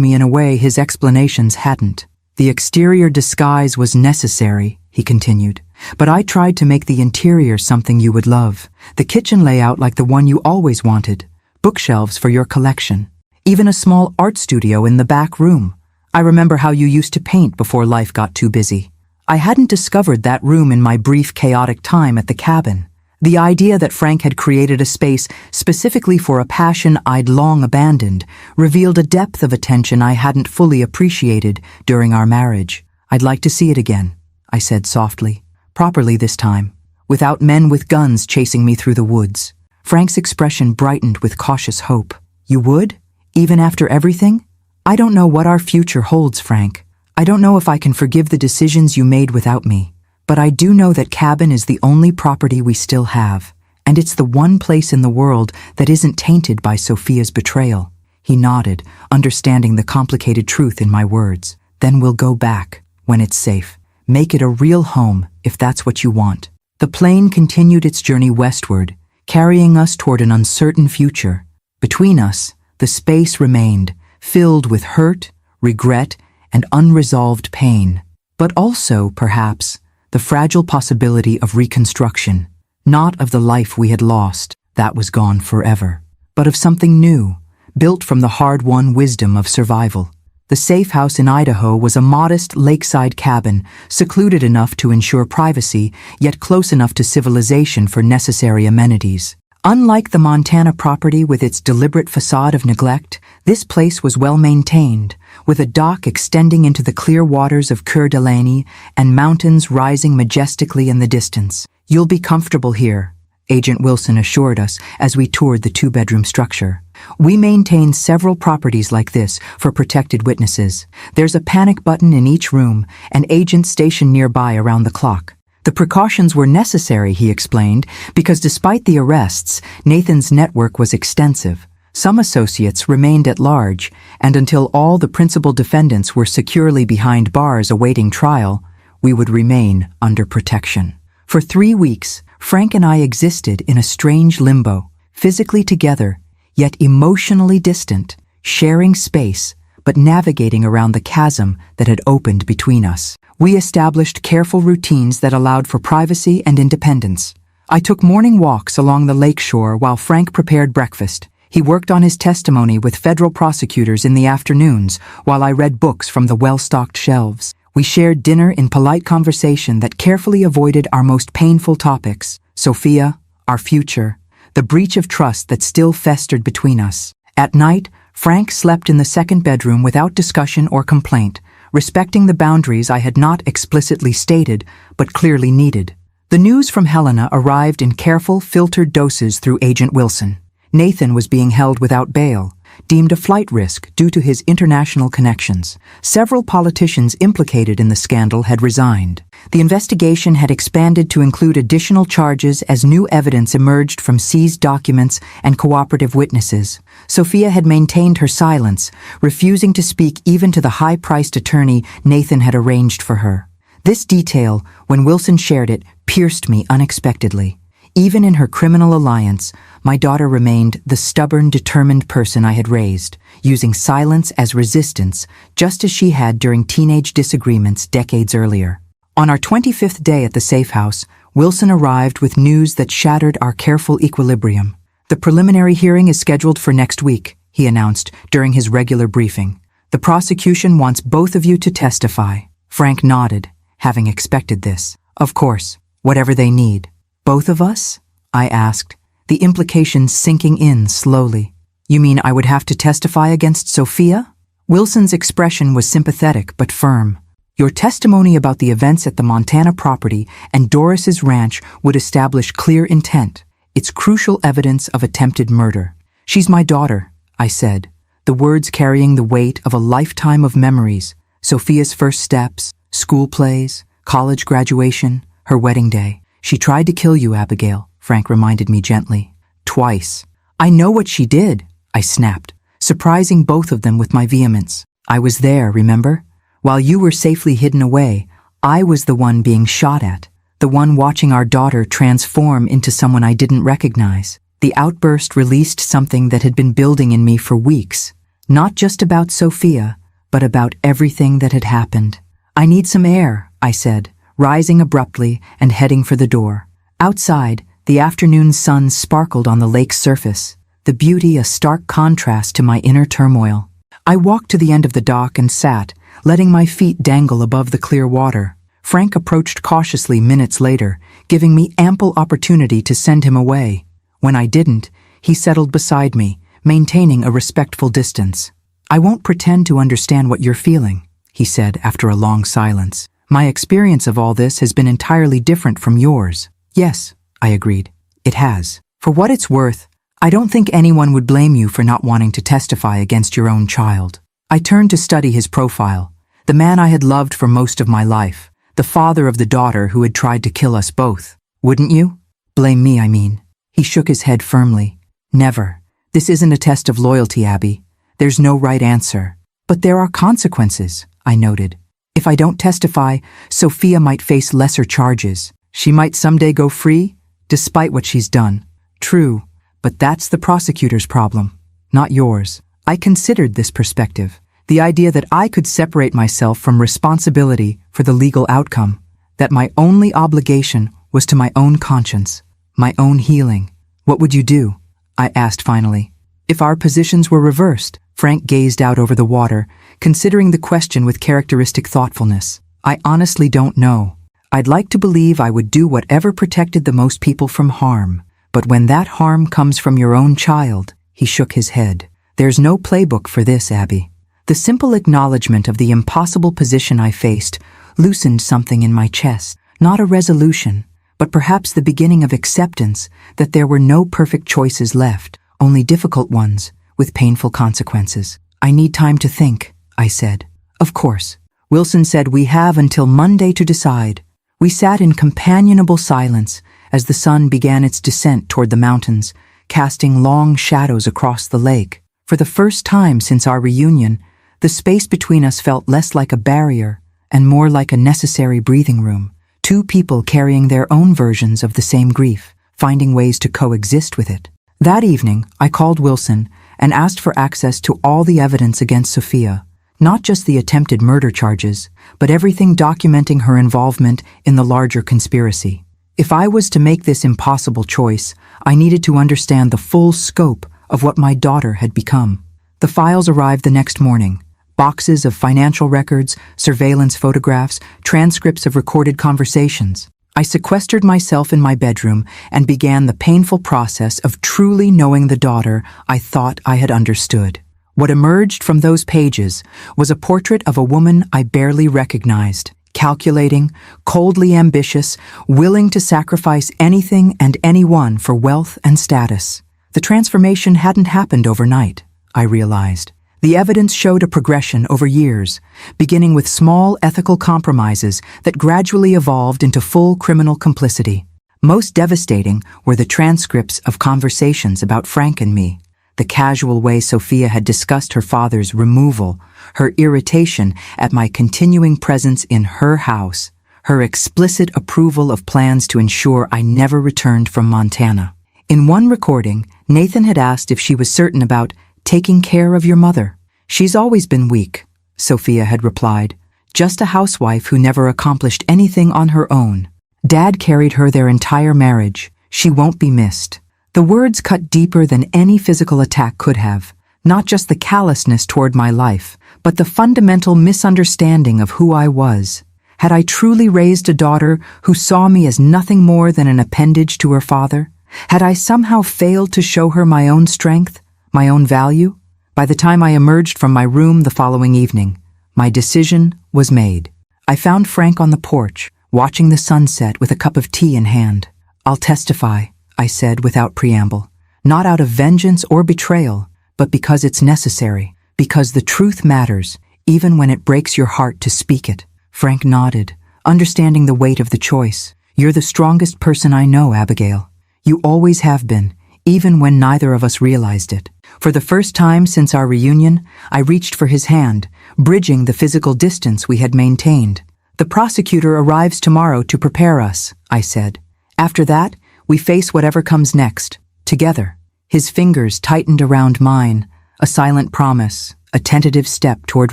S1: me in a way his explanations hadn't. The exterior disguise was necessary, he continued, but I tried to make the interior something you would love. The kitchen layout like the one you always wanted, bookshelves for your collection, even a small art studio in the back room. I remember how you used to paint before life got too busy. I hadn't discovered that room in my brief chaotic time at the cabin. The idea that Frank had created a space specifically for a passion I'd long abandoned revealed a depth of attention I hadn't fully appreciated during our marriage. "I'd like to see it again," I said softly. "Properly this time, without men with guns chasing me through the woods." Frank's expression brightened with cautious hope. "You would? Even after everything?" "I don't know what our future holds, Frank. I don't know if I can forgive the decisions you made without me. But I do know that cabin is the only property we still have, and it's the one place in the world that isn't tainted by Sophia's betrayal." He nodded, understanding the complicated truth in my words. "Then we'll go back, when it's safe. Make it a real home, if that's what you want." The plane continued its journey westward, carrying us toward an uncertain future. Between us, the space remained, filled with hurt, regret, and unresolved pain. But also, perhaps, the fragile possibility of reconstruction, not of the life we had lost, that was gone forever, but of something new, built from the hard-won wisdom of survival. The safe house in Idaho was a modest lakeside cabin, secluded enough to ensure privacy, yet close enough to civilization for necessary amenities. Unlike the Montana property with its deliberate facade of neglect, this place was well maintained, with a dock extending into the clear waters of Coeur d'Alene and mountains rising majestically in the distance. "You'll be comfortable here," Agent Wilson assured us as we toured the two-bedroom structure. We maintain several properties like this for protected witnesses. There's a panic button in each room, and agents stationed nearby around the clock. The precautions were necessary, he explained, because despite the arrests, Nathan's network was extensive. Some associates remained at large, and until all the principal defendants were securely behind bars awaiting trial, we would remain under protection. For 3 weeks, Frank and I existed in a strange limbo, physically together, yet emotionally distant, sharing space, but navigating around the chasm that had opened between us. We established careful routines that allowed for privacy and independence. I took morning walks along the lakeshore while Frank prepared breakfast. He worked on his testimony with federal prosecutors in the afternoons while I read books from the well-stocked shelves. We shared dinner in polite conversation that carefully avoided our most painful topics: Sophia, our future, the breach of trust that still festered between us. At night, Frank slept in the second bedroom without discussion or complaint, respecting the boundaries I had not explicitly stated but clearly needed. The news from Helena arrived in careful, filtered doses through Agent Wilson. Nathan was being held without bail, deemed a flight risk due to his international connections. Several politicians implicated in the scandal had resigned. The investigation had expanded to include additional charges as new evidence emerged from seized documents and cooperative witnesses. Sophia had maintained her silence, refusing to speak even to the high-priced attorney Nathan had arranged for her. This detail, when Wilson shared it, pierced me unexpectedly. Even in her criminal alliance, my daughter remained the stubborn, determined person I had raised, using silence as resistance, just as she had during teenage disagreements decades earlier. On our 25th day at the safe house, Wilson arrived with news that shattered our careful equilibrium. "The preliminary hearing is scheduled for next week," he announced during his regular briefing. "The prosecution wants both of you to testify." Frank nodded, having expected this. "Of course, whatever they need." "Both of us?" I asked, the implications sinking in slowly. "You mean I would have to testify against Sophia?" Wilson's expression was sympathetic but firm. "Your testimony about the events at the Montana property and Doris's ranch would establish clear intent. It's crucial evidence of attempted murder." "She's my daughter," I said, the words carrying the weight of a lifetime of memories. Sophia's first steps, school plays, college graduation, her wedding day. "She tried to kill you, Abigail," Frank reminded me gently. "Twice." "I know what she did," I snapped, surprising both of them with my vehemence. "I was there, remember? While you were safely hidden away, I was the one being shot at, the one watching our daughter transform into someone I didn't recognize." The outburst released something that had been building in me for weeks, not just about Sophia, but about everything that had happened. "I need some air," I said, rising abruptly and heading for the door. Outside, the afternoon sun sparkled on the lake's surface, the beauty a stark contrast to my inner turmoil. I walked to the end of the dock and sat, letting my feet dangle above the clear water. Frank approached cautiously minutes later, giving me ample opportunity to send him away. When I didn't, he settled beside me, maintaining a respectful distance. "I won't pretend to understand what you're feeling," he said after a long silence. "My experience of all this has been entirely different from yours." "Yes," I agreed. "It has. For what it's worth, I don't think anyone would blame you for not wanting to testify against your own child." I turned to study his profile, the man I had loved for most of my life, the father of the daughter who had tried to kill us both. "Wouldn't you? Blame me, I mean." He shook his head firmly. "Never. This isn't a test of loyalty, Abby. There's no right answer. But there are consequences," I noted. "If I don't testify, Sophia might face lesser charges. She might someday go free, despite what she's done." "True, but that's the prosecutor's problem, not yours." I considered this perspective, the idea that I could separate myself from responsibility for the legal outcome, that my only obligation was to my own conscience, my own healing. "What would you do?" I asked finally. "If our positions were reversed?" Frank gazed out over the water, considering the question with characteristic thoughtfulness. "I honestly don't know. I'd like to believe I would do whatever protected the most people from harm. But when that harm comes from your own child," he shook his head. "There's no playbook for this, Abby." The simple acknowledgement of the impossible position I faced loosened something in my chest. Not a resolution, but perhaps the beginning of acceptance that there were no perfect choices left, only difficult ones, with painful consequences. "I need time to think," I said. "Of course." Wilson said, "We have until Monday to decide." We sat in companionable silence as the sun began its descent toward the mountains, casting long shadows across the lake. For the first time since our reunion, the space between us felt less like a barrier and more like a necessary breathing room. Two people carrying their own versions of the same grief, finding ways to coexist with it. That evening, I called Wilson and asked for access to all the evidence against Sophia, not just the attempted murder charges, but everything documenting her involvement in the larger conspiracy. If I was to make this impossible choice, I needed to understand the full scope of what my daughter had become. The files arrived the next morning. Boxes of financial records, surveillance photographs, transcripts of recorded conversations. I sequestered myself in my bedroom and began the painful process of truly knowing the daughter I thought I had understood. What emerged from those pages was a portrait of a woman I barely recognized, calculating, coldly ambitious, willing to sacrifice anything and anyone for wealth and status. The transformation hadn't happened overnight, I realized. The evidence showed a progression over years, beginning with small ethical compromises that gradually evolved into full criminal complicity. Most devastating were the transcripts of conversations about Frank and me. The casual way Sophia had discussed her father's removal, her irritation at my continuing presence in her house, her explicit approval of plans to ensure I never returned from Montana. In one recording, Nathan had asked if she was certain about taking care of your mother. "She's always been weak," Sophia had replied. "Just a housewife who never accomplished anything on her own. Dad carried her their entire marriage. She won't be missed." The words cut deeper than any physical attack could have, not just the callousness toward my life, but the fundamental misunderstanding of who I was. Had I truly raised a daughter who saw me as nothing more than an appendage to her father? Had I somehow failed to show her my own strength, my own value? By the time I emerged from my room the following evening, my decision was made. I found Frank on the porch, watching the sunset with a cup of tea in hand. "I'll testify," I said without preamble, "not out of vengeance or betrayal, but because it's necessary, because the truth matters, even when it breaks your heart to speak it." Frank nodded, understanding the weight of the choice. "You're the strongest person I know, Abigail. You always have been, even when neither of us realized it." For the first time since our reunion, I reached for his hand, bridging the physical distance we had maintained. "The prosecutor arrives tomorrow to prepare us," I said. "After that, we face whatever comes next, together." His fingers tightened around mine, a silent promise, a tentative step toward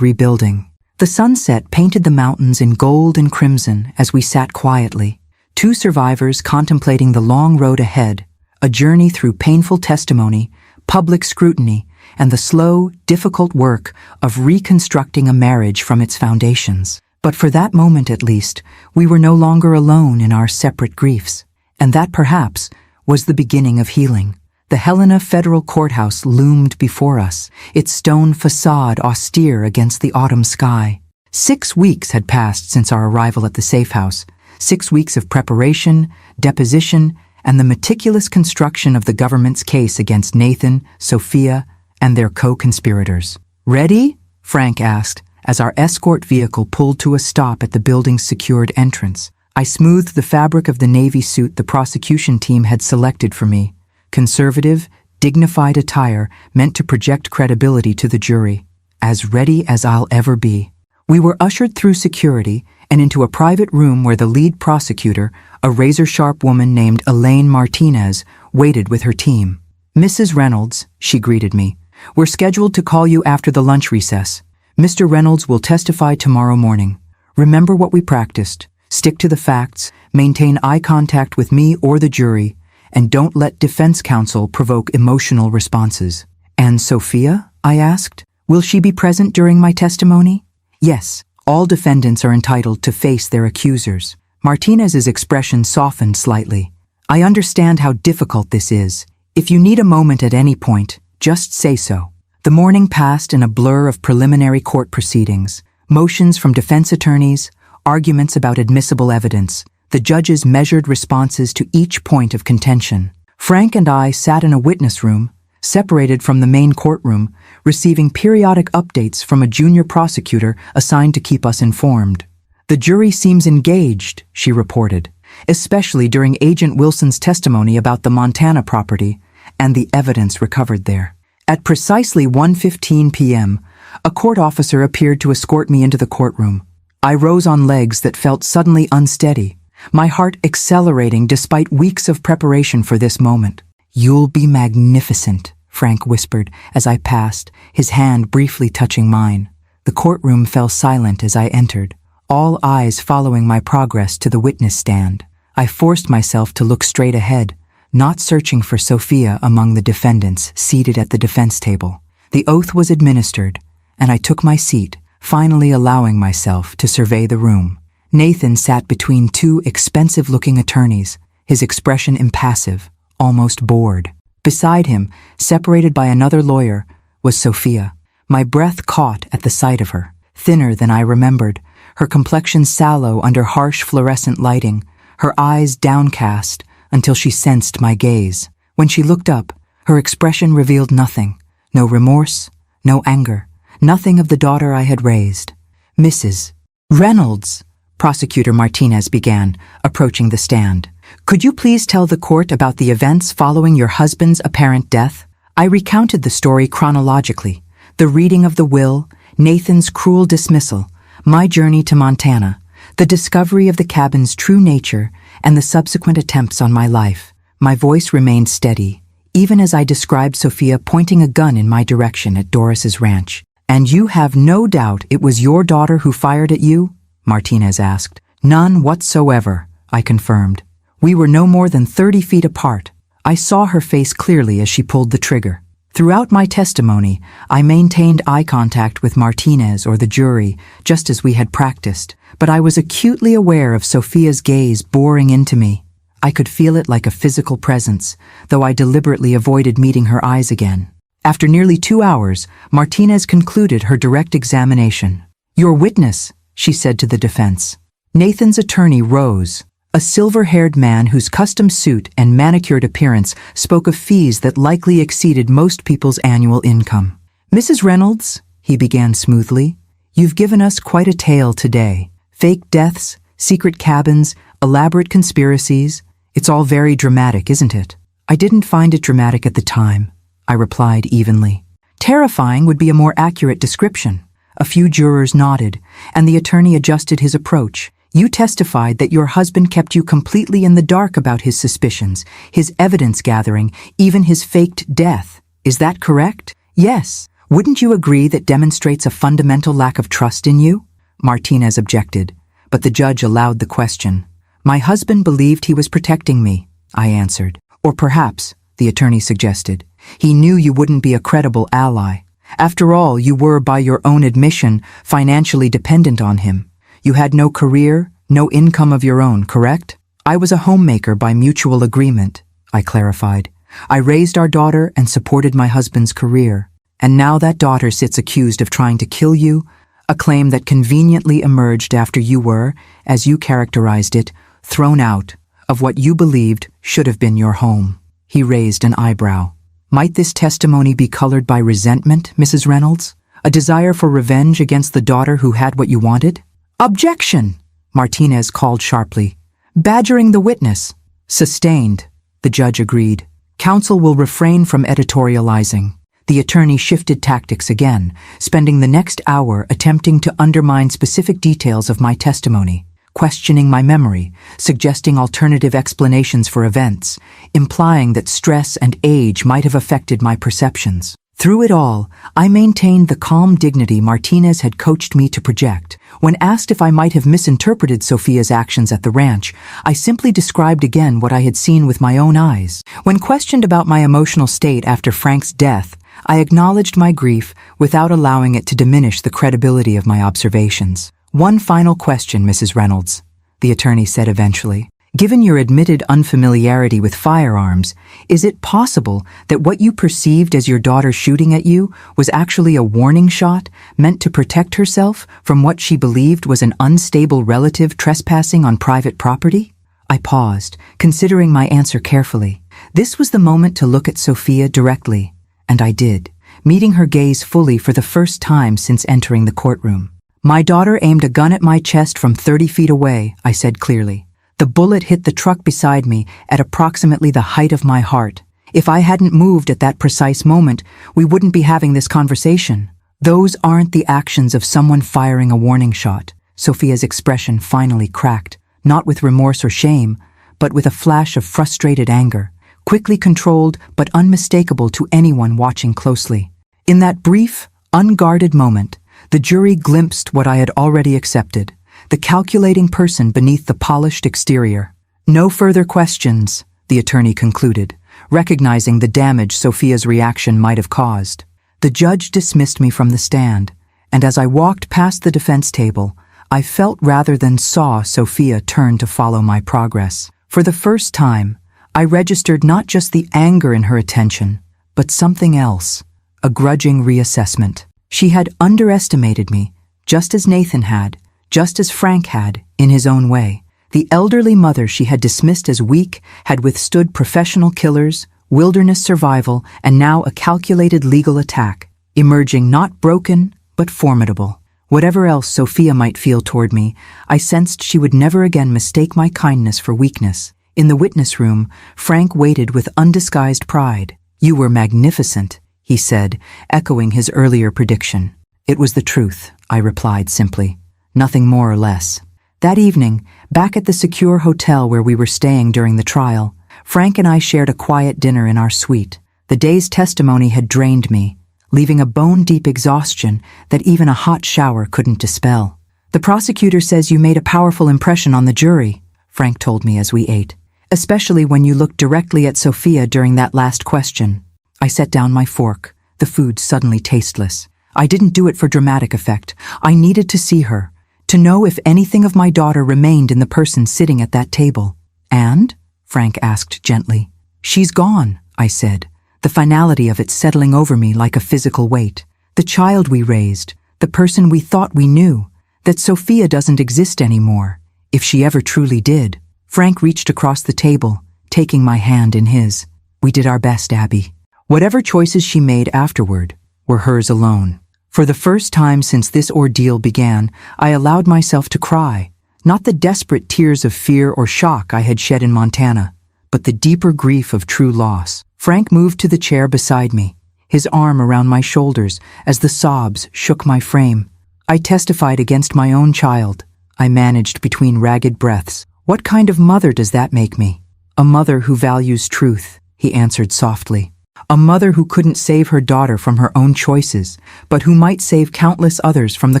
S1: rebuilding. The sunset painted the mountains in gold and crimson as we sat quietly, two survivors contemplating the long road ahead, a journey through painful testimony, public scrutiny, and the slow, difficult work of reconstructing a marriage from its foundations. But for that moment at least, we were no longer alone in our separate griefs. And that, perhaps, was the beginning of healing. The Helena Federal Courthouse loomed before us, its stone facade austere against the autumn sky. 6 weeks had passed since our arrival at the safe house. 6 weeks of preparation, deposition, and the meticulous construction of the government's case against Nathan, Sophia, and their co-conspirators. "Ready?" Frank asked, as our escort vehicle pulled to a stop at the building's secured entrance. I smoothed the fabric of the navy suit the prosecution team had selected for me. Conservative, dignified attire meant to project credibility to the jury. As ready as I'll ever be. We were ushered through security and into a private room where the lead prosecutor, a razor-sharp woman named Elaine Martinez, waited with her team. "Mrs. Reynolds," she greeted me, "we're scheduled to call you after the lunch recess. Mr. Reynolds will testify tomorrow morning. Remember what we practiced. Stick to the facts, maintain eye contact with me or the jury, and don't let defense counsel provoke emotional responses." "And Sophia?" I asked. "Will she be present during my testimony?" "Yes, all defendants are entitled to face their accusers." Martinez's expression softened slightly. "I understand how difficult this is. If you need a moment at any point, just say so." The morning passed in a blur of preliminary court proceedings, motions from defense attorneys, arguments about admissible evidence, the judge's measured responses to each point of contention. Frank and I sat in a witness room, separated from the main courtroom, receiving periodic updates from a junior prosecutor assigned to keep us informed. "The jury seems engaged," she reported, "especially during Agent Wilson's testimony about the Montana property and the evidence recovered there." At precisely 1:15 p.m., a court officer appeared to escort me into the courtroom. I rose on legs that felt suddenly unsteady, my heart accelerating despite weeks of preparation for this moment. "You'll be magnificent," Frank whispered as I passed, his hand briefly touching mine. The courtroom fell silent as I entered, all eyes following my progress to the witness stand. I forced myself to look straight ahead, not searching for Sophia among the defendants seated at the defense table. The oath was administered, and I took my seat, finally allowing myself to survey the room. Nathan sat between two expensive-looking attorneys, his expression impassive, almost bored. Beside him, separated by another lawyer, was Sophia. My breath caught at the sight of her, thinner than I remembered, her complexion sallow under harsh fluorescent lighting, her eyes downcast until she sensed my gaze. When she looked up, her expression revealed nothing, no remorse, no anger, nothing of the daughter I had raised. "Mrs. Reynolds," Prosecutor Martinez began, approaching the stand. "Could you please tell the court about the events following your husband's apparent death?" I recounted the story chronologically, the reading of the will, Nathan's cruel dismissal, my journey to Montana, the discovery of the cabin's true nature, and the subsequent attempts on my life. My voice remained steady, even as I described Sophia pointing a gun in my direction at Doris's ranch. "And you have no doubt it was your daughter who fired at you?" Martinez asked. "None whatsoever," I confirmed. We were no more than 30 feet apart. I saw her face clearly as she pulled the trigger. Throughout my testimony, I maintained eye contact with Martinez or the jury, just as we had practiced, but I was acutely aware of Sophia's gaze boring into me. I could feel it like a physical presence, though I deliberately avoided meeting her eyes again. After nearly 2 hours, Martinez concluded her direct examination. "Your witness," she said to the defense. Nathan's attorney rose, a silver-haired man whose custom suit and manicured appearance spoke of fees that likely exceeded most people's annual income. "Mrs. Reynolds," he began smoothly, "you've given us quite a tale today. Fake deaths, secret cabins, elaborate conspiracies. It's all very dramatic, isn't it?" "I didn't find it dramatic at the time," I replied evenly. "Terrifying would be a more accurate description." A few jurors nodded, and the attorney adjusted his approach. "You testified that your husband kept you completely in the dark about his suspicions, his evidence gathering, even his faked death. Is that correct?" "Yes. Wouldn't you agree that demonstrates a fundamental lack of trust in you?" Martinez objected, but the judge allowed the question. "My husband believed he was protecting me," I answered. "Or perhaps," the attorney suggested, "he knew you wouldn't be a credible ally. After all, you were, by your own admission, financially dependent on him. You had no career, no income of your own, correct? I was a homemaker by mutual agreement, I clarified. I raised our daughter and supported my husband's career. And now that daughter sits accused of trying to kill you, a claim that conveniently emerged after you were, as you characterized it, thrown out of what you believed should have been your home. He raised an eyebrow. Might this testimony be colored by resentment, Mrs. Reynolds? A desire for revenge against the daughter who had what you wanted? Objection! Martinez called sharply, badgering the witness. Sustained, the judge agreed. Counsel will refrain from editorializing. The attorney shifted tactics again, spending the next hour attempting to undermine specific details of my testimony, questioning my memory, suggesting alternative explanations for events, implying that stress and age might have affected my perceptions. Through it all, I maintained the calm dignity Martinez had coached me to project. When asked if I might have misinterpreted Sophia's actions at the ranch, I simply described again what I had seen with my own eyes. When questioned about my emotional state after Frank's death, I acknowledged my grief without allowing it to diminish the credibility of my observations. One final question, Mrs. Reynolds, the attorney said eventually. Given your admitted unfamiliarity with firearms, is it possible that what you perceived as your daughter shooting at you was actually a warning shot meant to protect herself from what she believed was an unstable relative trespassing on private property? I paused, considering my answer carefully. This was the moment to look at Sophia directly, and I did, meeting her gaze fully for the first time since entering the courtroom. My daughter aimed a gun at my chest from 30 feet away, I said clearly. The bullet hit the truck beside me at approximately the height of my heart. If I hadn't moved at that precise moment, we wouldn't be having this conversation. Those aren't the actions of someone firing a warning shot. Sophia's expression finally cracked, not with remorse or shame, but with a flash of frustrated anger, quickly controlled but unmistakable to anyone watching closely. In that brief, unguarded moment, the jury glimpsed what I had already accepted. The calculating person beneath the polished exterior. No further questions, the attorney concluded, recognizing the damage Sophia's reaction might have caused. The judge dismissed me from the stand, and as I walked past the defense table, I felt rather than saw Sophia turn to follow my progress. For the first time, I registered not just the anger in her attention, but something else, a grudging reassessment. She had underestimated me, just as Nathan had, just as Frank had, in his own way. The elderly mother she had dismissed as weak had withstood professional killers, wilderness survival, and now a calculated legal attack, emerging not broken, but formidable. Whatever else Sophia might feel toward me, I sensed she would never again mistake my kindness for weakness. In the witness room, Frank waited with undisguised pride. "You were magnificent," he said, echoing his earlier prediction. "It was the truth," I replied simply. Nothing more or less. That evening, back at the secure hotel where we were staying during the trial, Frank and I shared a quiet dinner in our suite. The day's testimony had drained me, leaving a bone-deep exhaustion that even a hot shower couldn't dispel. "The prosecutor says you made a powerful impression on the jury," Frank told me as we ate, "especially when you looked directly at Sophia during that last question." I set down my fork, the food suddenly tasteless. I didn't do it for dramatic effect. I needed to see her, to know if anything of my daughter remained in the person sitting at that table. "And?" Frank asked gently. "She's gone," I said, the finality of it settling over me like a physical weight. "The child we raised, the person we thought we knew, that Sophia doesn't exist anymore, if she ever truly did." Frank reached across the table, taking my hand in his. "We did our best, Abby. Whatever choices she made afterward were hers alone." For the first time since this ordeal began, I allowed myself to cry, not the desperate tears of fear or shock I had shed in Montana, but the deeper grief of true loss. Frank moved to the chair beside me, his arm around my shoulders as the sobs shook my frame. I testified against my own child, I managed between ragged breaths. "What kind of mother does that make me?" "A mother who values truth," he answered softly. "A mother who couldn't save her daughter from her own choices, but who might save countless others from the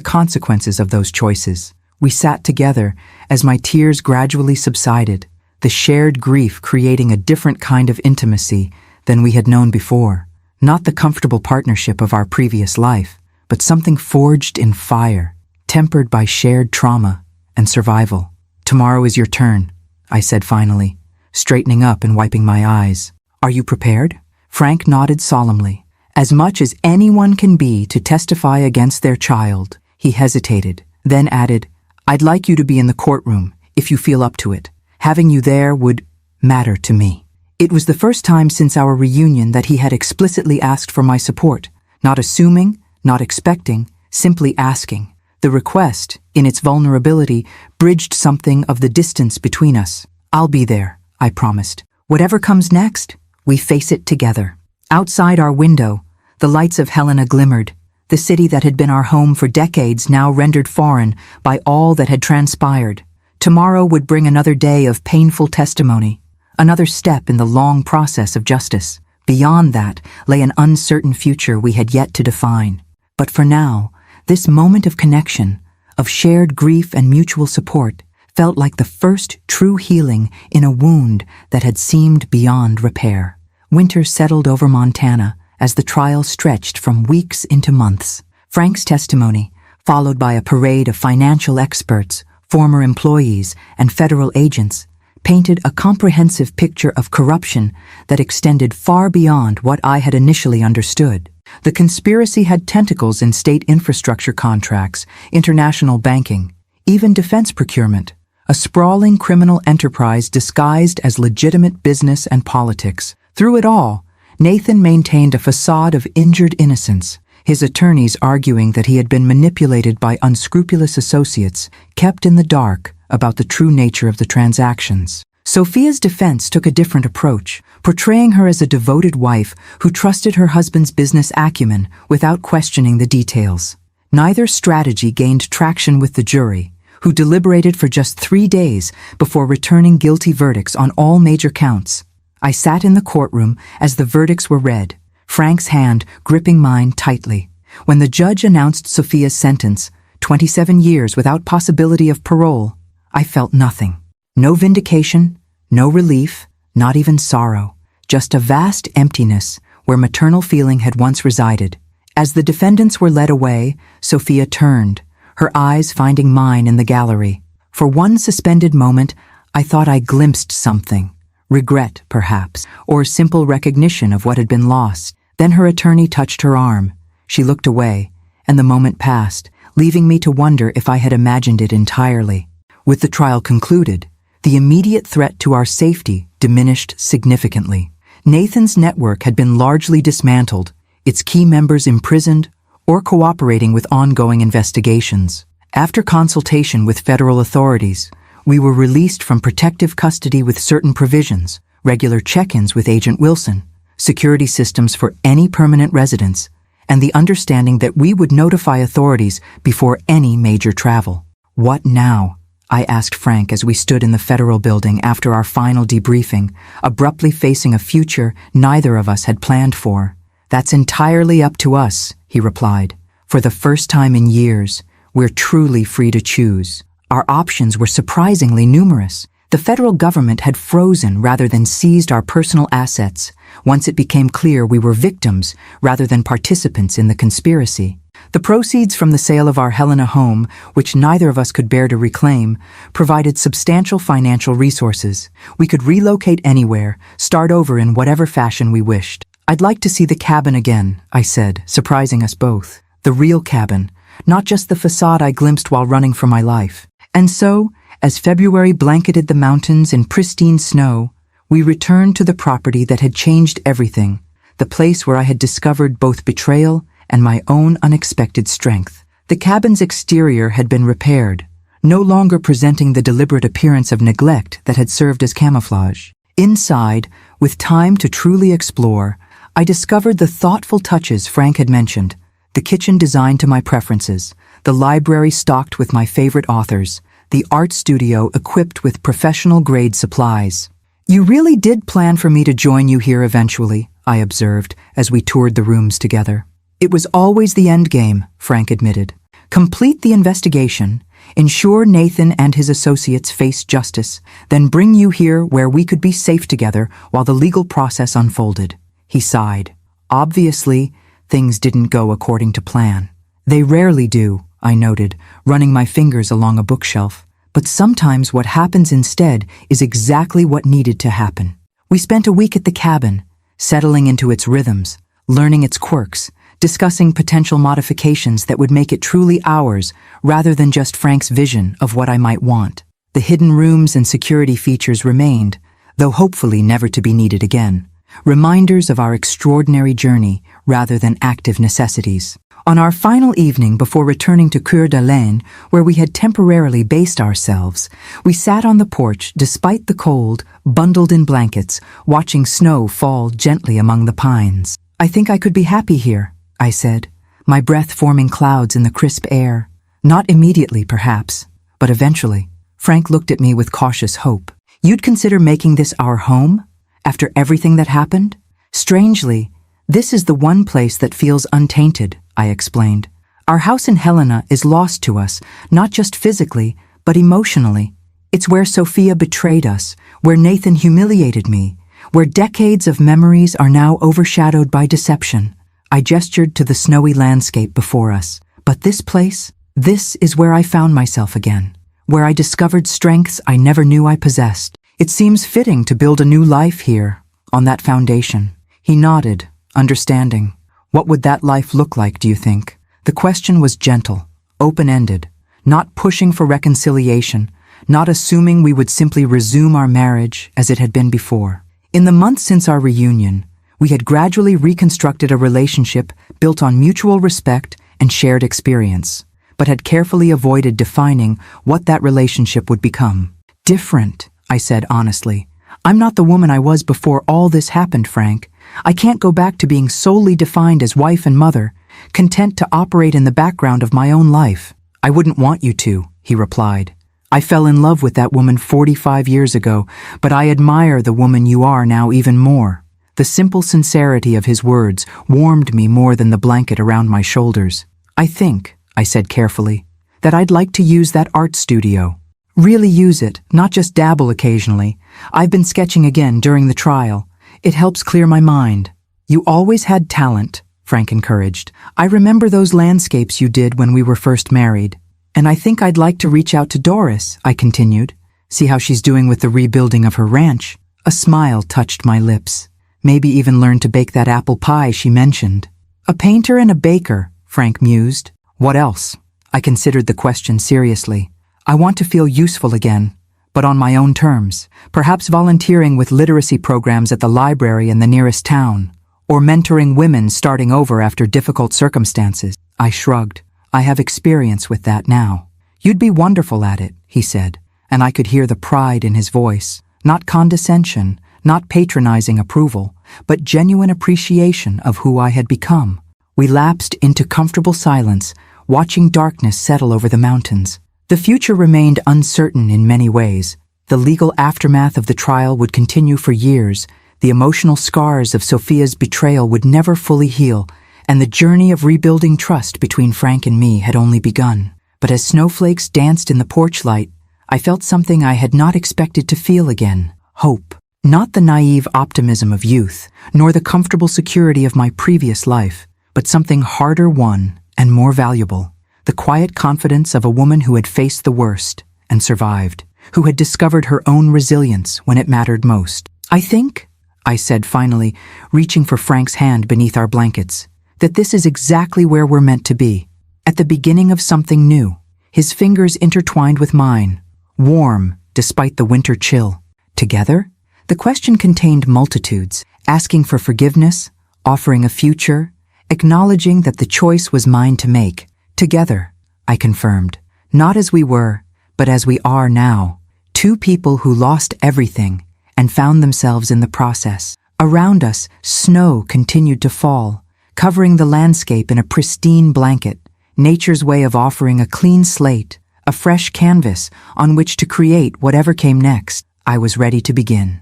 S1: consequences of those choices." We sat together as my tears gradually subsided, the shared grief creating a different kind of intimacy than we had known before. Not the comfortable partnership of our previous life, but something forged in fire, tempered by shared trauma. and survival. Tomorrow is your turn, I said finally, straightening up and wiping my eyes. Are you prepared? Frank nodded solemnly. As much as anyone can be to testify against their child. He hesitated, then added, I'd like you to be in the courtroom, if you feel up to it. Having you there would matter to me. It was the first time since our reunion that he had explicitly asked for my support, not assuming, not expecting, simply asking. The request, in its vulnerability, bridged something of the distance between us. I'll be there, I promised. Whatever comes next, we face it together. Outside our window, the lights of Helena glimmered, the city that had been our home for decades now rendered foreign by all that had transpired. Tomorrow would bring another day of painful testimony, another step in the long process of justice. Beyond that lay an uncertain future we had yet to define. But for now, this moment of connection, of shared grief and mutual support, felt like the first true healing in a wound that had seemed beyond repair. Winter settled over Montana as the trial stretched from weeks into months. Frank's testimony, followed by a parade of financial experts, former employees, and federal agents, painted a comprehensive picture of corruption that extended far beyond what I had initially understood. The conspiracy had tentacles in state infrastructure contracts, international banking, even defense procurement, a sprawling criminal enterprise disguised as legitimate business and politics. Through it all, Nathan maintained a facade of injured innocence, his attorneys arguing that he had been manipulated by unscrupulous associates, kept in the dark about the true nature of the transactions. Sophia's defense took a different approach, portraying her as a devoted wife who trusted her husband's business acumen without questioning the details. Neither strategy gained traction with the jury, who deliberated for just 3 days before returning guilty verdicts on all major counts. I sat in the courtroom as the verdicts were read, Frank's hand gripping mine tightly. When the judge announced Sophia's sentence, 27 years without possibility of parole, I felt nothing. No vindication, no relief, not even sorrow. Just a vast emptiness where maternal feeling had once resided. As the defendants were led away, Sophia turned, her eyes finding mine in the gallery. For one suspended moment, I thought I glimpsed something. Regret, perhaps, or simple recognition of what had been lost. Then her attorney touched her arm. She looked away, and the moment passed, leaving me to wonder if I had imagined it entirely. With the trial concluded, the immediate threat to our safety diminished significantly. Nathan's network had been largely dismantled, its key members imprisoned or cooperating with ongoing investigations. After consultation with federal authorities, we were released from protective custody with certain provisions, regular check-ins with Agent Wilson, security systems for any permanent residents, and the understanding that we would notify authorities before any major travel. What now? I asked Frank as we stood in the federal building after our final debriefing, abruptly facing a future neither of us had planned for. That's entirely up to us, he replied. For the first time in years, we're truly free to choose. Our options were surprisingly numerous. The federal government had frozen rather than seized our personal assets once it became clear we were victims rather than participants in the conspiracy. The proceeds from the sale of our Helena home, which neither of us could bear to reclaim, provided substantial financial resources. We could relocate anywhere, start over in whatever fashion we wished. I'd like to see the cabin again, I said, surprising us both. The real cabin, not just the facade I glimpsed while running for my life. And so, as February blanketed the mountains in pristine snow, we returned to the property that had changed everything, the place where I had discovered both betrayal and my own unexpected strength. The cabin's exterior had been repaired, no longer presenting the deliberate appearance of neglect that had served as camouflage. Inside, with time to truly explore, I discovered the thoughtful touches Frank had mentioned, the kitchen designed to my preferences, the library stocked with my favorite authors, the art studio equipped with professional-grade supplies. You really did plan for me to join you here eventually, I observed as we toured the rooms together. It was always the end game, Frank admitted. Complete the investigation, ensure Nathan and his associates face justice, then bring you here where we could be safe together while the legal process unfolded. He sighed. Obviously, things didn't go according to plan. They rarely do, I noted, running my fingers along a bookshelf. But sometimes what happens instead is exactly what needed to happen. We spent a week at the cabin, settling into its rhythms, learning its quirks, discussing potential modifications that would make it truly ours rather than just Frank's vision of what I might want. The hidden rooms and security features remained, though hopefully never to be needed again. Reminders of our extraordinary journey rather than active necessities. On our final evening before returning to Coeur d'Alene, where we had temporarily based ourselves, we sat on the porch despite the cold, bundled in blankets, watching snow fall gently among the pines. "I think I could be happy here," I said, my breath forming clouds in the crisp air. "Not immediately, perhaps, but eventually." Frank looked at me with cautious hope. "You'd consider making this our home? After everything that happened?" "Strangely, this is the one place that feels untainted," I explained. "Our house in Helena is lost to us, not just physically, but emotionally. It's where Sophia betrayed us, where Nathan humiliated me, where decades of memories are now overshadowed by deception." I gestured to the snowy landscape before us. "But this place, this is where I found myself again, where I discovered strengths I never knew I possessed. It seems fitting to build a new life here, on that foundation." He nodded, understanding. "What would that life look like, do you think?" The question was gentle, open-ended, not pushing for reconciliation, not assuming we would simply resume our marriage as it had been before. In the months since our reunion, we had gradually reconstructed a relationship built on mutual respect and shared experience, but had carefully avoided defining what that relationship would become. "Different," I said honestly. "I'm not the woman I was before all this happened, Frank. I can't go back to being solely defined as wife and mother, content to operate in the background of my own life." "I wouldn't want you to," he replied. "I fell in love with that woman 45 years ago, but I admire the woman you are now even more." The simple sincerity of his words warmed me more than the blanket around my shoulders. "I think," I said carefully, "that I'd like to use that art studio. Really use it, not just dabble occasionally. I've been sketching again during the trial. It helps clear my mind." "You always had talent," Frank encouraged. "I remember those landscapes you did when we were first married. And I think I'd like to reach out to Doris," I continued. "See how she's doing with the rebuilding of her ranch." A smile touched my lips. "Maybe even learn to bake that apple pie she mentioned." "A painter and a baker," Frank mused. "What else?" I considered the question seriously. "I want to feel useful again, but on my own terms, perhaps volunteering with literacy programs at the library in the nearest town, or mentoring women starting over after difficult circumstances." I shrugged. "I have experience with that now." "You'd be wonderful at it," he said, and I could hear the pride in his voice. Not condescension, not patronizing approval, but genuine appreciation of who I had become. We lapsed into comfortable silence, watching darkness settle over the mountains. The future remained uncertain in many ways. The legal aftermath of the trial would continue for years, the emotional scars of Sophia's betrayal would never fully heal, and the journey of rebuilding trust between Frank and me had only begun. But as snowflakes danced in the porch light, I felt something I had not expected to feel again: hope. Not the naive optimism of youth, nor the comfortable security of my previous life, but something harder won and more valuable. The quiet confidence of a woman who had faced the worst and survived, who had discovered her own resilience when it mattered most. "I think," I said finally, reaching for Frank's hand beneath our blankets, "that this is exactly where we're meant to be, at the beginning of something new." His fingers intertwined with mine, warm despite the winter chill. Together? The question contained multitudes, asking for forgiveness, offering a future, acknowledging that the choice was mine to make. "Together," I confirmed, "not as we were, but as we are now. Two people who lost everything and found themselves in the process." Around us, snow continued to fall, covering the landscape in a pristine blanket, nature's way of offering a clean slate, a fresh canvas on which to create whatever came next. I was ready to begin.